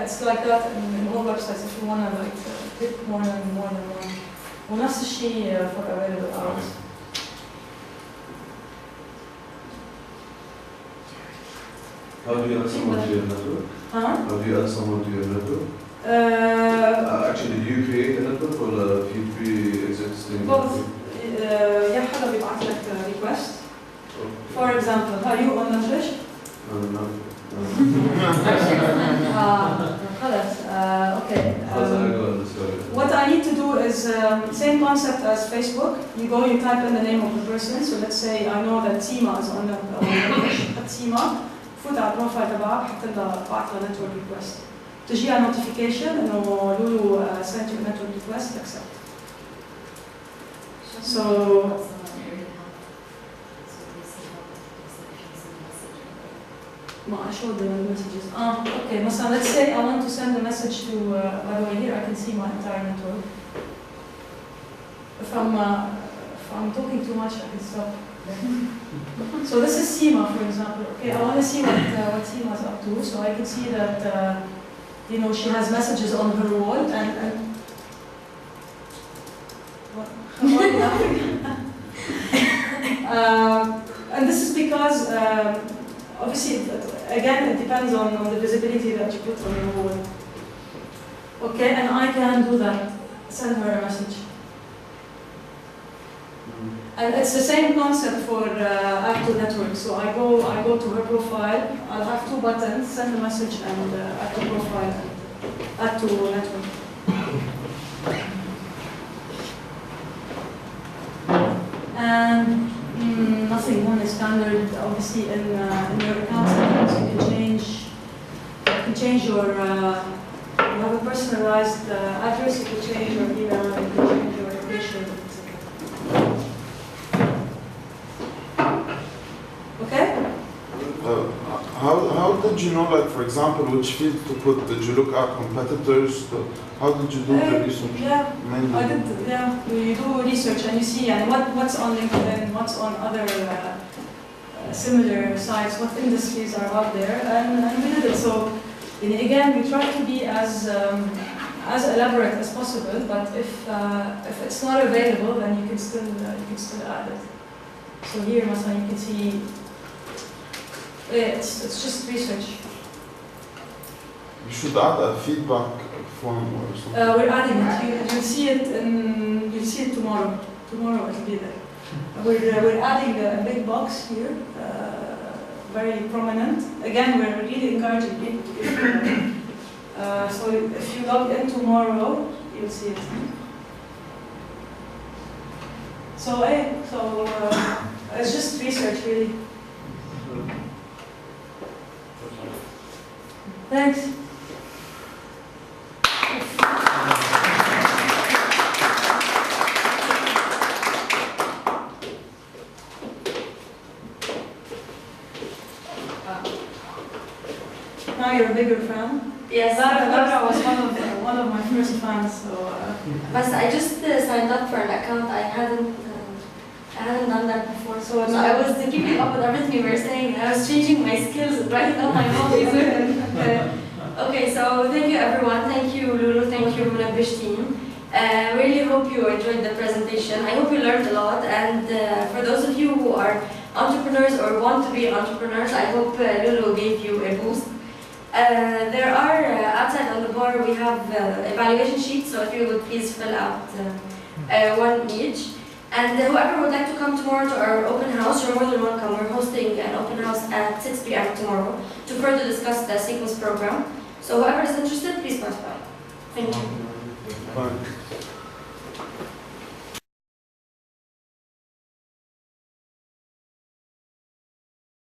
It's like that in all websites if you want to like pick more than one. ونفس الشيء for available hours. How do you add someone to your network? Huh? How do you add someone to your network? Actually, do you create a network or a pre-existing both. network? يا حدا بيبعث لك request. For example, are you on Monetization? No. خلص. Okay. How's that going? What I need to do is same concept as Facebook. You go, you type in the name of the person. So let's say I know that Seema is on the page. Seema, فوت على البروفايل تبعها بحط لها بعت لها network request. تجيها notification إنه Loulou sent you a network request, accept. So. I showed the messages. Okay. مثلا let's say I want to send a message to. By the way, here I can see my entire network. If I'm talking too much, I can stop. So this is Seema, for example. Okay, I want to see what Seema is up to. So I can see that she has messages on her wall and what? And this is because obviously again it depends on the visibility that you put on your wall. Okay, and I can do that. Send her a message. And it's the same concept for add to network. So I go to her profile. I'll have two buttons: send a message and add to profile and add to network. And nothing one is standard. Obviously, in your account settings, you can change your. You have a personalized address. You can change your email. You can change your location. Okay? How did you know, like, for example, which field to put? Did you look at competitors? How did you do the research? Yeah, mainly? I did. Yeah, you do research and you see and what's on LinkedIn, what's on other similar sites, what industries are out there, and we did it. So again, we try to be as elaborate as possible. But if it's not available, then you can still add it. So here, Masa, you can see. It's just research. You should add a feedback form or something. We're adding it. You'll see it tomorrow. Tomorrow it'll be there. We're adding a big box here very prominent. Again, we're really encouraging people to be prominent. So if you log in tomorrow, you'll see it. So, it's just research, really. Thanks. Now you're a bigger fan. Yes, Lara was one of my first fans. So. But I just signed up for an account. I hadn't done that before, so I was keeping up with everything you were saying. I was changing my skills and writing down my hobbies. Okay, so thank you everyone. Thank you Loulou. Thank you Wanna-bes team. Really hope you enjoyed the presentation. I hope you learned a lot. And for those of you who are entrepreneurs or want to be entrepreneurs, I hope Loulou gave you a boost. There are outside on the bar we have evaluation sheets. So if you would please fill out one each. And whoever would like to come tomorrow to our open house, you're more than welcome. We're hosting an open house at 6 p.m. tomorrow to further discuss the Seeqnce program. So whoever is interested, please pass by. Thank you. Fine.